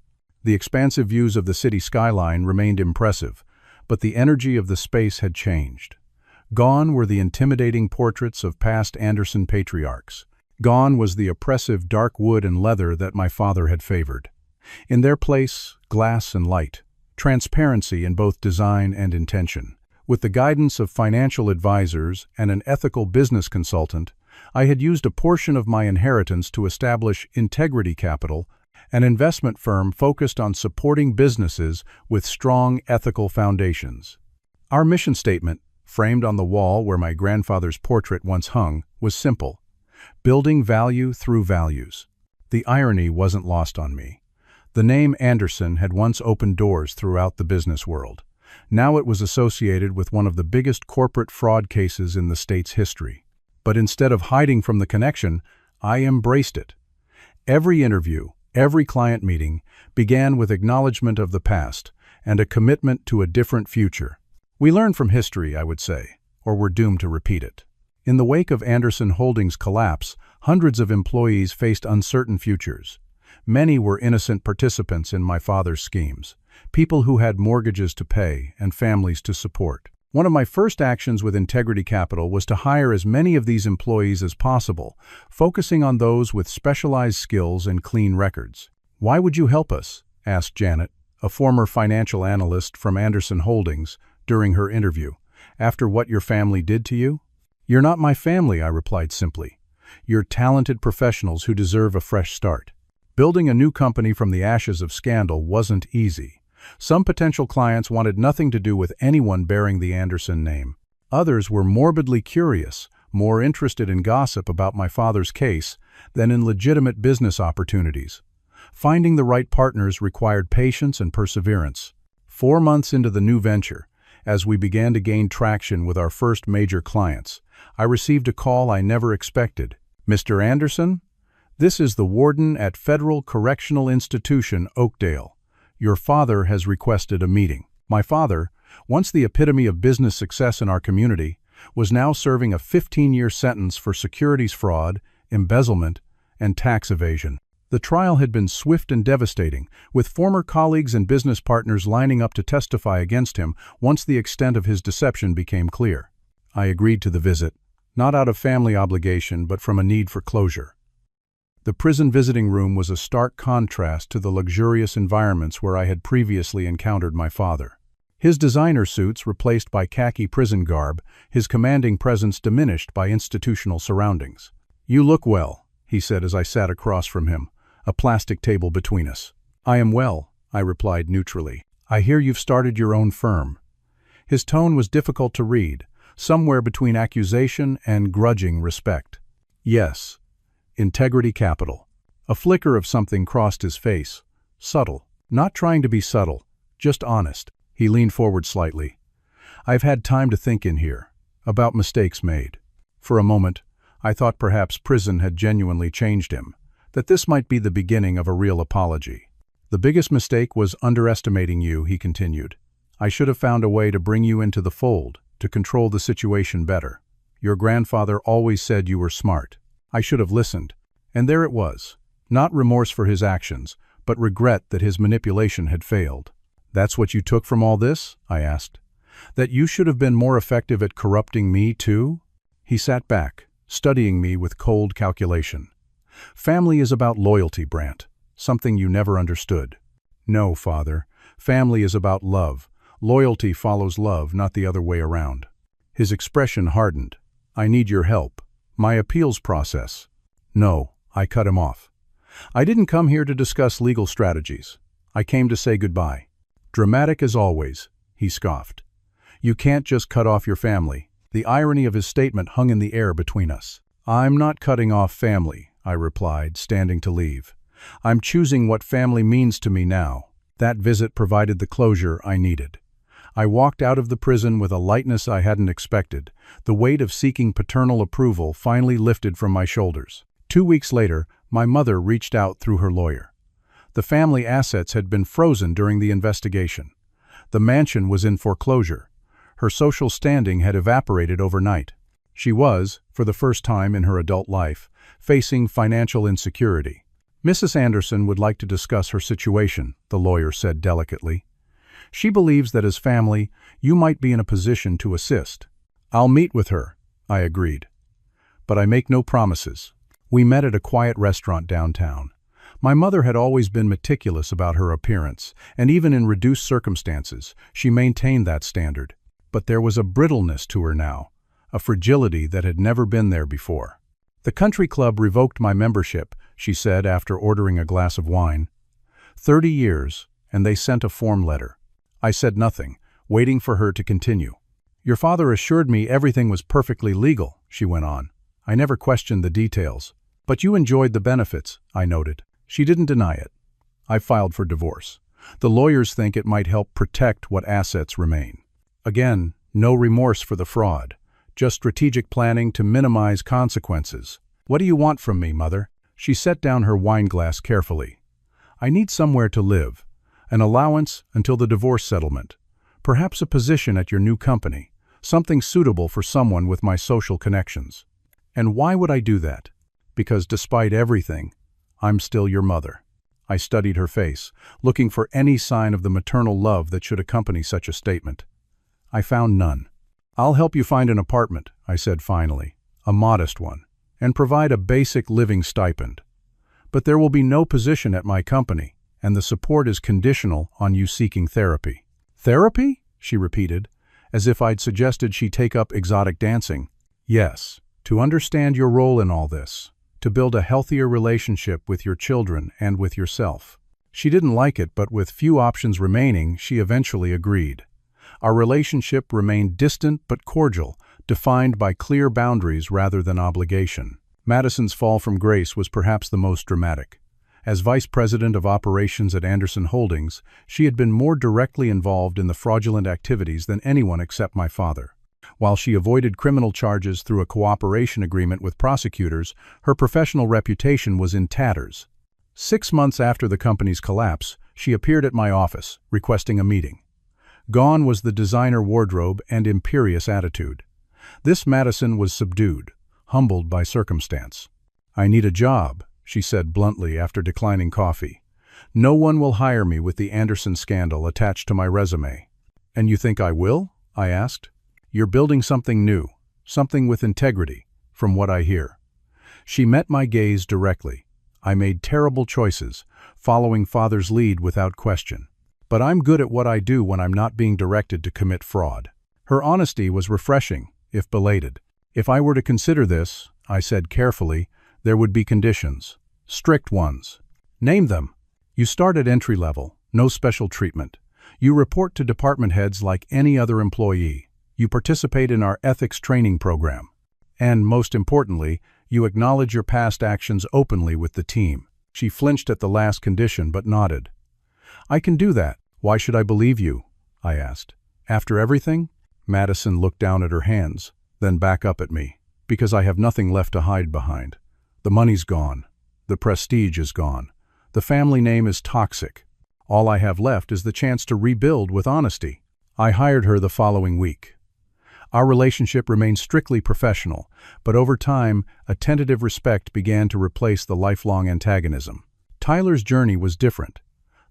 The expansive views of the city skyline remained impressive, but the energy of the space had changed. Gone were the intimidating portraits of past Anderson patriarchs. Gone was the oppressive dark wood and leather that my father had favored. In their place, glass and light, transparency in both design and intention. With the guidance of financial advisors and an ethical business consultant, I had used a portion of my inheritance to establish Integrity Capital, an investment firm focused on supporting businesses with strong ethical foundations. Our mission statement, framed on the wall where my grandfather's portrait once hung, was simple: building value through values. The irony wasn't lost on me. The name Anderson had once opened doors throughout the business world. Now it was associated with one of the biggest corporate fraud cases in the state's history. But instead of hiding from the connection, I embraced it. Every interview, every client meeting, began with acknowledgement of the past and a commitment to a different future. We learn from history, I would say, or we're doomed to repeat it. In the wake of Anderson Holdings' collapse, hundreds of employees faced uncertain futures. Many were innocent participants in my father's schemes, people who had mortgages to pay and families to support. One of my first actions with Integrity Capital was to hire as many of these employees as possible, focusing on those with specialized skills and clean records. "Why would you help us?" asked Janet, a former financial analyst from Anderson Holdings, during her interview. "After what your family did to you?" "You're not my family," I replied simply. "You're talented professionals who deserve a fresh start." Building a new company from the ashes of scandal wasn't easy. Some potential clients wanted nothing to do with anyone bearing the Anderson name. Others were morbidly curious, more interested in gossip about my father's case than in legitimate business opportunities. Finding the right partners required patience and perseverance. 4 months into the new venture, as we began to gain traction with our first major clients, I received a call I never expected. "Mr. Anderson? This is the warden at Federal Correctional Institution, Oakdale. Your father has requested a meeting." My father, once the epitome of business success in our community, was now serving a 15-year sentence for securities fraud, embezzlement, and tax evasion. The trial had been swift and devastating, with former colleagues and business partners lining up to testify against him once the extent of his deception became clear. I agreed to the visit, not out of family obligation but from a need for closure. The prison visiting room was a stark contrast to the luxurious environments where I had previously encountered my father. His designer suits replaced by khaki prison garb, his commanding presence diminished by institutional surroundings. "You look well," he said as I sat across from him, a plastic table between us. "I am well," I replied neutrally. "I hear you've started your own firm." His tone was difficult to read, somewhere between accusation and grudging respect. "Yes. Integrity Capital." A flicker of something crossed his face. Subtle. Not trying to be subtle, just honest. He leaned forward slightly. "I've had time to think in here, about mistakes made." For a moment, I thought perhaps prison had genuinely changed him, that this might be the beginning of a real apology. "The biggest mistake was underestimating you," he continued. "I should have found a way to bring you into the fold, to control the situation better. Your grandfather always said you were smart. I should have listened." And there it was. Not remorse for his actions, but regret that his manipulation had failed. "That's what you took from all this?" I asked. That you should have been more effective at corrupting me, too? He sat back, studying me with cold calculation. Family is about loyalty, Brant, something you never understood. No, Father. Family is about love. Loyalty follows love, not the other way around. His expression hardened. I need your help. My appeals process. No, I cut him off. I didn't come here to discuss legal strategies. I came to say goodbye. Dramatic as always, he scoffed. You can't just cut off your family. The irony of his statement hung in the air between us. I'm not cutting off family, I replied, standing to leave. I'm choosing what family means to me now. That visit provided the closure I needed. I walked out of the prison with a lightness I hadn't expected. The weight of seeking paternal approval finally lifted from my shoulders. 2 weeks later, my mother reached out through her lawyer. The family assets had been frozen during the investigation. The mansion was in foreclosure. Her social standing had evaporated overnight. She was, for the first time in her adult life, facing financial insecurity. Mrs. Anderson would like to discuss her situation, the lawyer said delicately. She believes that as family, you might be in a position to assist. I'll meet with her, I agreed. But I make no promises. We met at a quiet restaurant downtown. My mother had always been meticulous about her appearance, and even in reduced circumstances, she maintained that standard. But there was a brittleness to her now, a fragility that had never been there before. The country club revoked my membership, she said after ordering a glass of wine. 30 years, and they sent a form letter. I said nothing, waiting for her to continue. Your father assured me everything was perfectly legal, she went on. I never questioned the details. But you enjoyed the benefits, I noted. She didn't deny it. I filed for divorce. The lawyers think it might help protect what assets remain. Again, no remorse for the fraud, just strategic planning to minimize consequences. What do you want from me, Mother? She set down her wine glass carefully. I need somewhere to live, an allowance until the divorce settlement, perhaps a position at your new company, something suitable for someone with my social connections. And why would I do that? Because despite everything, I'm still your mother. I studied her face, looking for any sign of the maternal love that should accompany such a statement. I found none. I'll help you find an apartment, I said finally, a modest one, and provide a basic living stipend. But there will be no position at my company, and the support is conditional on you seeking therapy. Therapy? She repeated, as if I'd suggested she take up exotic dancing. Yes, to understand your role in all this, to build a healthier relationship with your children and with yourself. She didn't like it, but with few options remaining, she eventually agreed. Our relationship remained distant but cordial, defined by clear boundaries rather than obligation. Madison's fall from grace was perhaps the most dramatic. As vice president of operations at Anderson Holdings, she had been more directly involved in the fraudulent activities than anyone except my father. While she avoided criminal charges through a cooperation agreement with prosecutors, her professional reputation was in tatters. 6 months after the company's collapse, she appeared at my office, requesting a meeting. Gone was the designer wardrobe and imperious attitude. This Madison was subdued, humbled by circumstance. I need a job, she said bluntly after declining coffee. No one will hire me with the Anderson scandal attached to my resume. And you think I will? I asked. You're building something new, something with integrity, from what I hear. She met my gaze directly. I made terrible choices, following Father's lead without question. But I'm good at what I do when I'm not being directed to commit fraud. Her honesty was refreshing, if belated. If I were to consider this, I said carefully, there would be conditions. Strict ones. Name them. You start at entry level, no special treatment. You report to department heads like any other employee. You participate in our ethics training program. And, most importantly, you acknowledge your past actions openly with the team. She flinched at the last condition but nodded. I can do that. Why should I believe you? I asked. After everything? Madison looked down at her hands, then back up at me. Because I have nothing left to hide behind. The money's gone. The prestige is gone. The family name is toxic. All I have left is the chance to rebuild with honesty. I hired her the following week. Our relationship remained strictly professional, but over time, a tentative respect began to replace the lifelong antagonism. Tyler's journey was different.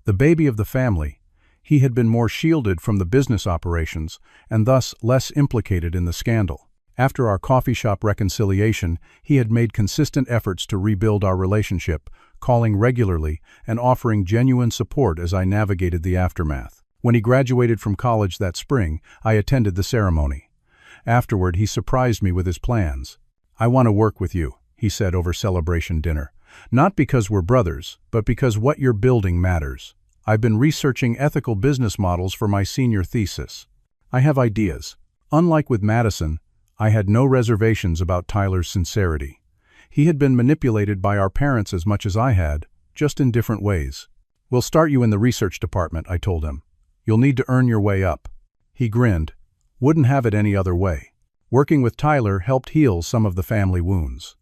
The baby of the family, He had been more shielded from the business operations and thus less implicated in the scandal. After our coffee shop reconciliation, he had made consistent efforts to rebuild our relationship, calling regularly and offering genuine support as I navigated the aftermath. When he graduated from college that spring, I attended the ceremony. Afterward, he surprised me with his plans. "I want to work with you," he said over celebration dinner. "Not because we're brothers, but because what you're building matters. I've been researching ethical business models for my senior thesis. I have ideas." Unlike with Madison, I had no reservations about Tyler's sincerity. He had been manipulated by our parents as much as I had, just in different ways. "We'll start you in the research department," I told him. "You'll need to earn your way up." He grinned. Wouldn't have it any other way. Working with Tyler helped heal some of the family wounds.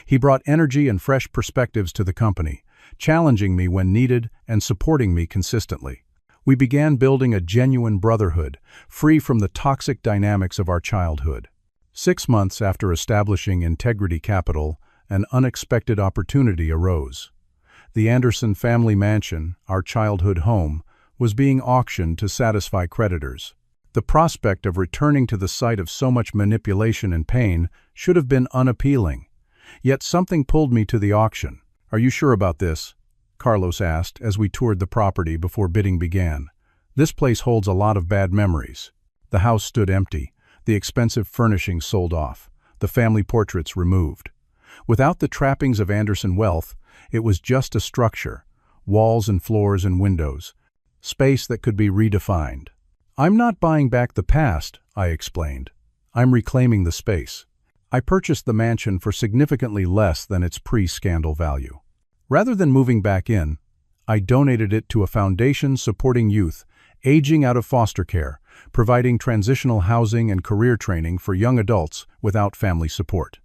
He brought energy and fresh perspectives to the company, challenging me when needed and supporting me consistently. We began building a genuine brotherhood, free from the toxic dynamics of our childhood. 6 months after establishing Integrity Capital, an unexpected opportunity arose. The Anderson family mansion, our childhood home, was being auctioned to satisfy creditors. The prospect of returning to the site of so much manipulation and pain should have been unappealing. Yet something pulled me to the auction. "Are you sure about this?" Carlos asked as we toured the property before bidding began. "This place holds a lot of bad memories." The house stood empty, the expensive furnishings sold off, the family portraits removed. Without the trappings of Anderson wealth, it was just a structure, walls and floors and windows, space that could be redefined. "I'm not buying back the past," I explained. "I'm reclaiming the space." I purchased the mansion for significantly less than its pre-scandal value. Rather than moving back in, I donated it to a foundation supporting youth aging out of foster care, providing transitional housing and career training for young adults without family support.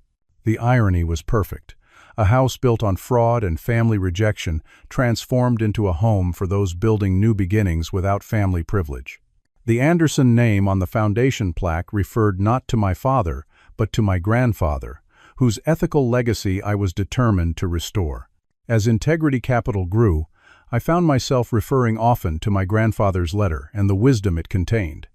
The irony was perfect. A house built on fraud and family rejection transformed into a home for those building new beginnings without family privilege. The Anderson name on the foundation plaque referred not to my father, but to my grandfather, whose ethical legacy I was determined to restore. As Integrity Capital grew, I found myself referring often to my grandfather's letter and the wisdom it contained.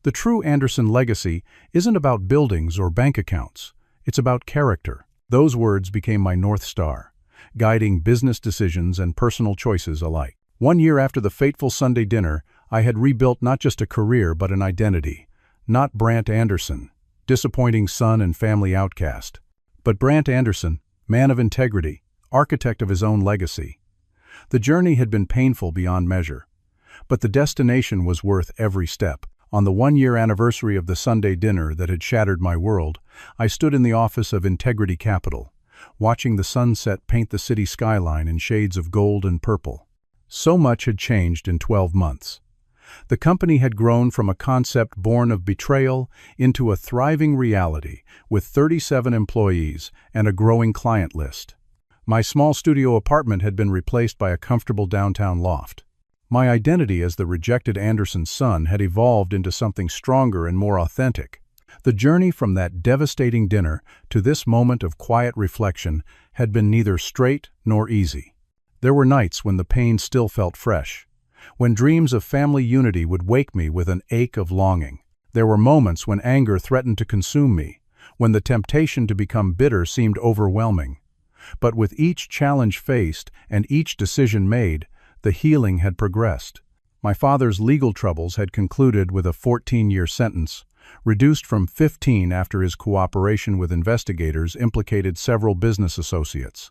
The true Anderson legacy isn't about buildings or bank accounts. It's about character. Those words became my North Star, guiding business decisions and personal choices alike. 1 year after the fateful Sunday dinner, I had rebuilt not just a career but an identity. Not Brant Anderson, disappointing son and family outcast, but Brant Anderson, man of integrity, architect of his own legacy. The journey had been painful beyond measure, but the destination was worth every step. On the 1-year anniversary of the Sunday dinner that had shattered my world, I stood in the office of Integrity Capital, watching the sunset paint the city skyline in shades of gold and purple. So much had changed in 12 months. The company had grown from a concept born of betrayal into a thriving reality with 37 employees and a growing client list. My small studio apartment had been replaced by a comfortable downtown loft. My identity as the rejected Anderson son had evolved into something stronger and more authentic. The journey from that devastating dinner to this moment of quiet reflection had been neither straight nor easy. There were nights when the pain still felt fresh, when dreams of family unity would wake me with an ache of longing. There were moments when anger threatened to consume me, when the temptation to become bitter seemed overwhelming. But with each challenge faced and each decision made, the healing had progressed. My father's legal troubles had concluded with a 14-year sentence, reduced from 15 after his cooperation with investigators implicated several business associates.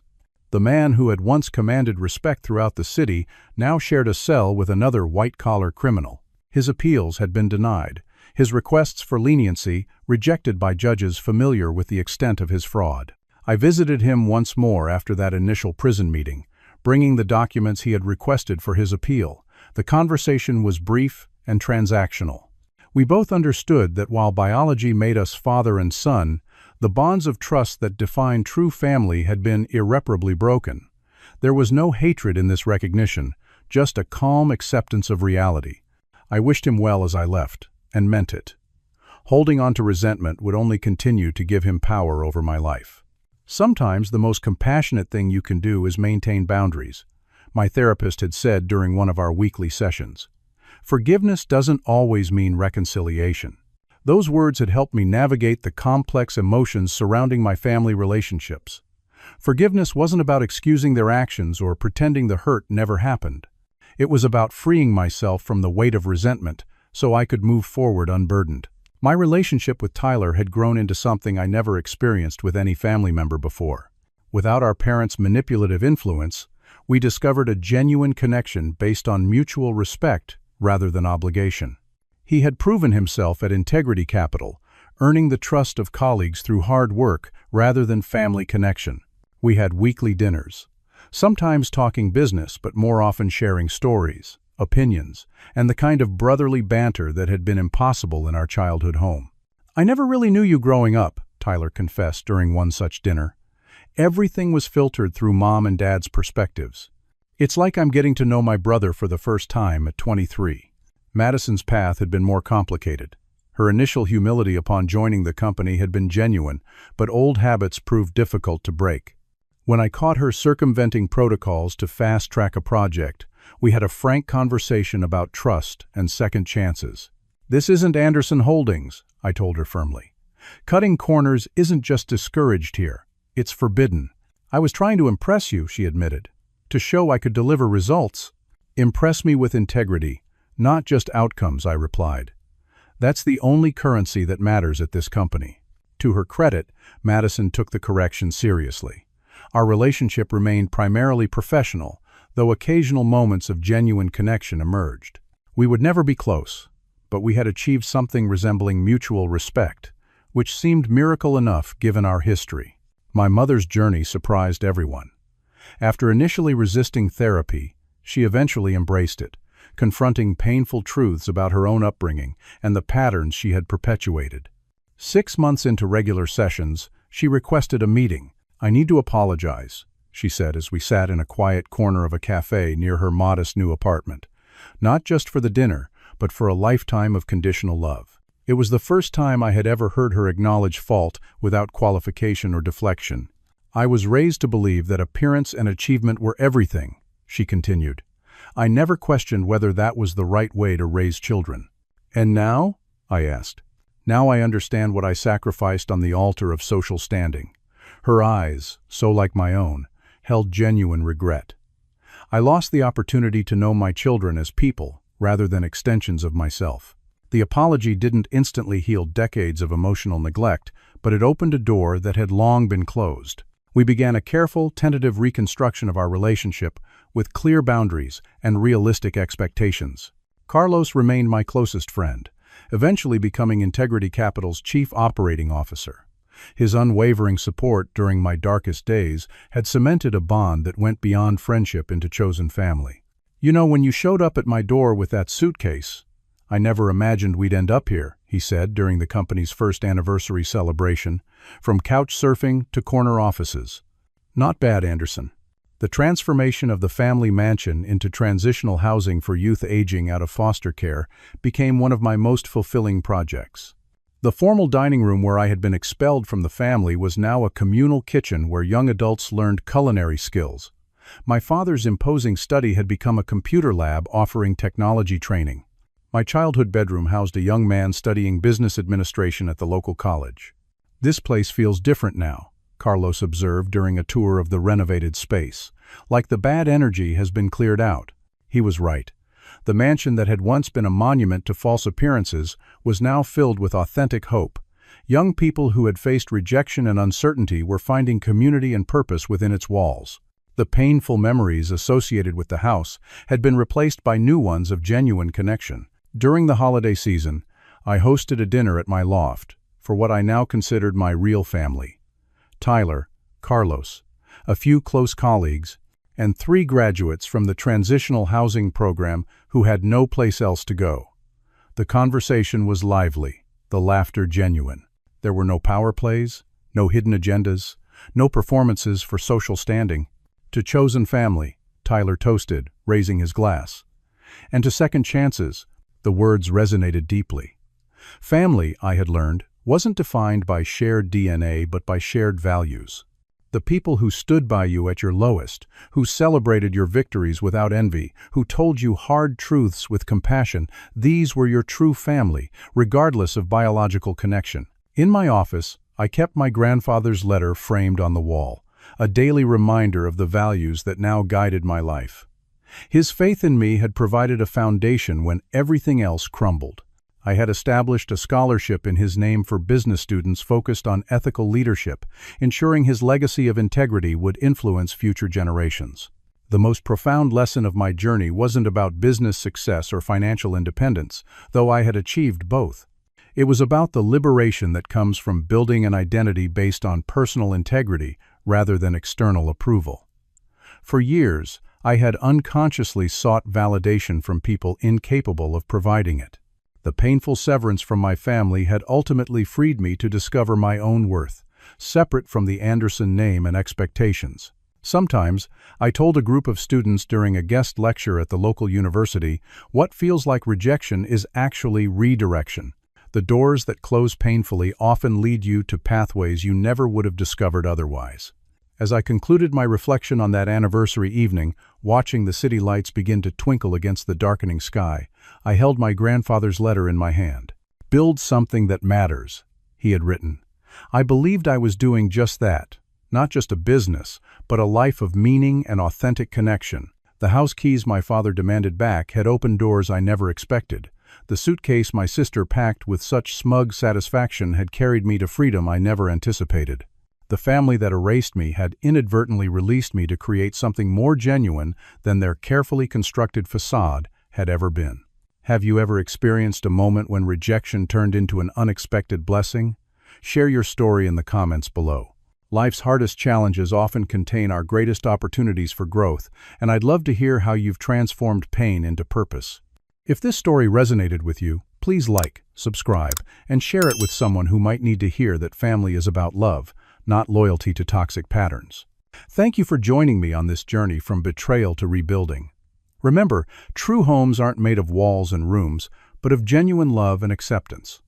The man who had once commanded respect throughout the city now shared a cell with another white-collar criminal. His appeals had been denied, his requests for leniency rejected by judges familiar with the extent of his fraud. I visited him once more after that initial prison meeting, bringing the documents he had requested for his appeal. The conversation was brief and transactional. We both understood that while biology made us father and son, the bonds of trust that define true family had been irreparably broken. There was no hatred in this recognition, just a calm acceptance of reality. I wished him well as I left, and meant it. Holding on to resentment would only continue to give him power over my life. Sometimes the most compassionate thing you can do is maintain boundaries, my therapist had said during one of our weekly sessions. Forgiveness doesn't always mean reconciliation. Those words had helped me navigate the complex emotions surrounding my family relationships. Forgiveness wasn't about excusing their actions or pretending the hurt never happened. It was about freeing myself from the weight of resentment so I could move forward unburdened. My relationship with Tyler had grown into something I never experienced with any family member before. Without our parents' manipulative influence, we discovered a genuine connection based on mutual respect rather than obligation. He had proven himself at Integrity Capital, earning the trust of colleagues through hard work rather than family connection. We had weekly dinners, sometimes talking business but more often sharing stories, opinions, and the kind of brotherly banter that had been impossible in our childhood home. "I never really knew you growing up," Tyler confessed during one such dinner. "Everything was filtered through Mom and Dad's perspectives. It's like I'm getting to know my brother for the first time at 23. Madison's path had been more complicated. Her initial humility upon joining the company had been genuine, but old habits proved difficult to break. When I caught her circumventing protocols to fast-track a project, we had a frank conversation about trust and second chances. "This isn't Anderson Holdings," I told her firmly. "Cutting corners isn't just discouraged here. It's forbidden." "I was trying to impress you," she admitted. "To show I could deliver results." "Impress me with integrity, not just outcomes," I replied. "That's the only currency that matters at this company." To her credit, Madison took the correction seriously. Our relationship remained primarily professional, though occasional moments of genuine connection emerged. We would never be close, but we had achieved something resembling mutual respect, which seemed miracle enough given our history. My mother's journey surprised everyone. After initially resisting therapy, she eventually embraced it, confronting painful truths about her own upbringing and the patterns she had perpetuated. 6 months into regular sessions, she requested a meeting. "I need to apologize," she said as we sat in a quiet corner of a cafe near her modest new apartment. "Not just for the dinner, but for a lifetime of conditional love." It was the first time I had ever heard her acknowledge fault without qualification or deflection. "I was raised to believe that appearance and achievement were everything," she continued. "I never questioned whether that was the right way to raise children." "And now?" I asked. "Now I understand what I sacrificed on the altar of social standing." Her eyes, so like my own, held genuine regret. "I lost the opportunity to know my children as people rather than extensions of myself." The apology didn't instantly heal decades of emotional neglect, but it opened a door that had long been closed. We began a careful, tentative reconstruction of our relationship with clear boundaries and realistic expectations. Carlos remained my closest friend, eventually becoming Integrity Capital's chief operating officer. His unwavering support during my darkest days had cemented a bond that went beyond friendship into chosen family. "You know, when you showed up at my door with that suitcase, I never imagined we'd end up here," he said during the company's first anniversary celebration, "from couch surfing to corner offices." "Not bad, Anderson." The transformation of the family mansion into transitional housing for youth aging out of foster care became one of my most fulfilling projects. The formal dining room where I had been expelled from the family was now a communal kitchen where young adults learned culinary skills. My father's imposing study had become a computer lab offering technology training. My childhood bedroom housed a young man studying business administration at the local college. "This place feels different now," Carlos observed during a tour of the renovated space. "Like the bad energy has been cleared out." He was right. The mansion that had once been a monument to false appearances was now filled with authentic hope. Young people who had faced rejection and uncertainty were finding community and purpose within its walls. The painful memories associated with the house had been replaced by new ones of genuine connection. During the holiday season, I hosted a dinner at my loft for what I now considered my real family. Tyler, Carlos, a few close colleagues, and 3 graduates from the transitional housing program who had no place else to go. The conversation was lively, the laughter genuine. There were no power plays, no hidden agendas, no performances for social standing. To chosen family, Tyler toasted, raising his glass. And to second chances, the words resonated deeply. Family, I had learned, wasn't defined by shared DNA but by shared values. The people who stood by you at your lowest, who celebrated your victories without envy, who told you hard truths with compassion, these were your true family, regardless of biological connection. In my office, I kept my grandfather's letter framed on the wall, a daily reminder of the values that now guided my life. His faith in me had provided a foundation when everything else crumbled. I had established a scholarship in his name for business students focused on ethical leadership, ensuring his legacy of integrity would influence future generations. The most profound lesson of my journey wasn't about business success or financial independence, though I had achieved both. It was about the liberation that comes from building an identity based on personal integrity rather than external approval. For years, I had unconsciously sought validation from people incapable of providing it. The painful severance from my family had ultimately freed me to discover my own worth, separate from the Anderson name and expectations. Sometimes, I told a group of students during a guest lecture at the local university, what feels like rejection is actually redirection. The doors that close painfully often lead you to pathways you never would have discovered otherwise. As I concluded my reflection on that anniversary evening, watching the city lights begin to twinkle against the darkening sky, I held my grandfather's letter in my hand. "Build something that matters," he had written. I believed I was doing just that, not just a business, but a life of meaning and authentic connection. The house keys my father demanded back had opened doors I never expected. The suitcase my sister packed with such smug satisfaction had carried me to freedom I never anticipated. The family that erased me had inadvertently released me to create something more genuine than their carefully constructed facade had ever been. Have you ever experienced a moment when rejection turned into an unexpected blessing? Share your story in the comments below. Life's hardest challenges often contain our greatest opportunities for growth, and I'd love to hear how you've transformed pain into purpose. If this story resonated with you, please like, subscribe, and share it with someone who might need to hear that family is about love, not loyalty to toxic patterns. Thank you for joining me on this journey from betrayal to rebuilding. Remember, true homes aren't made of walls and rooms, but of genuine love and acceptance.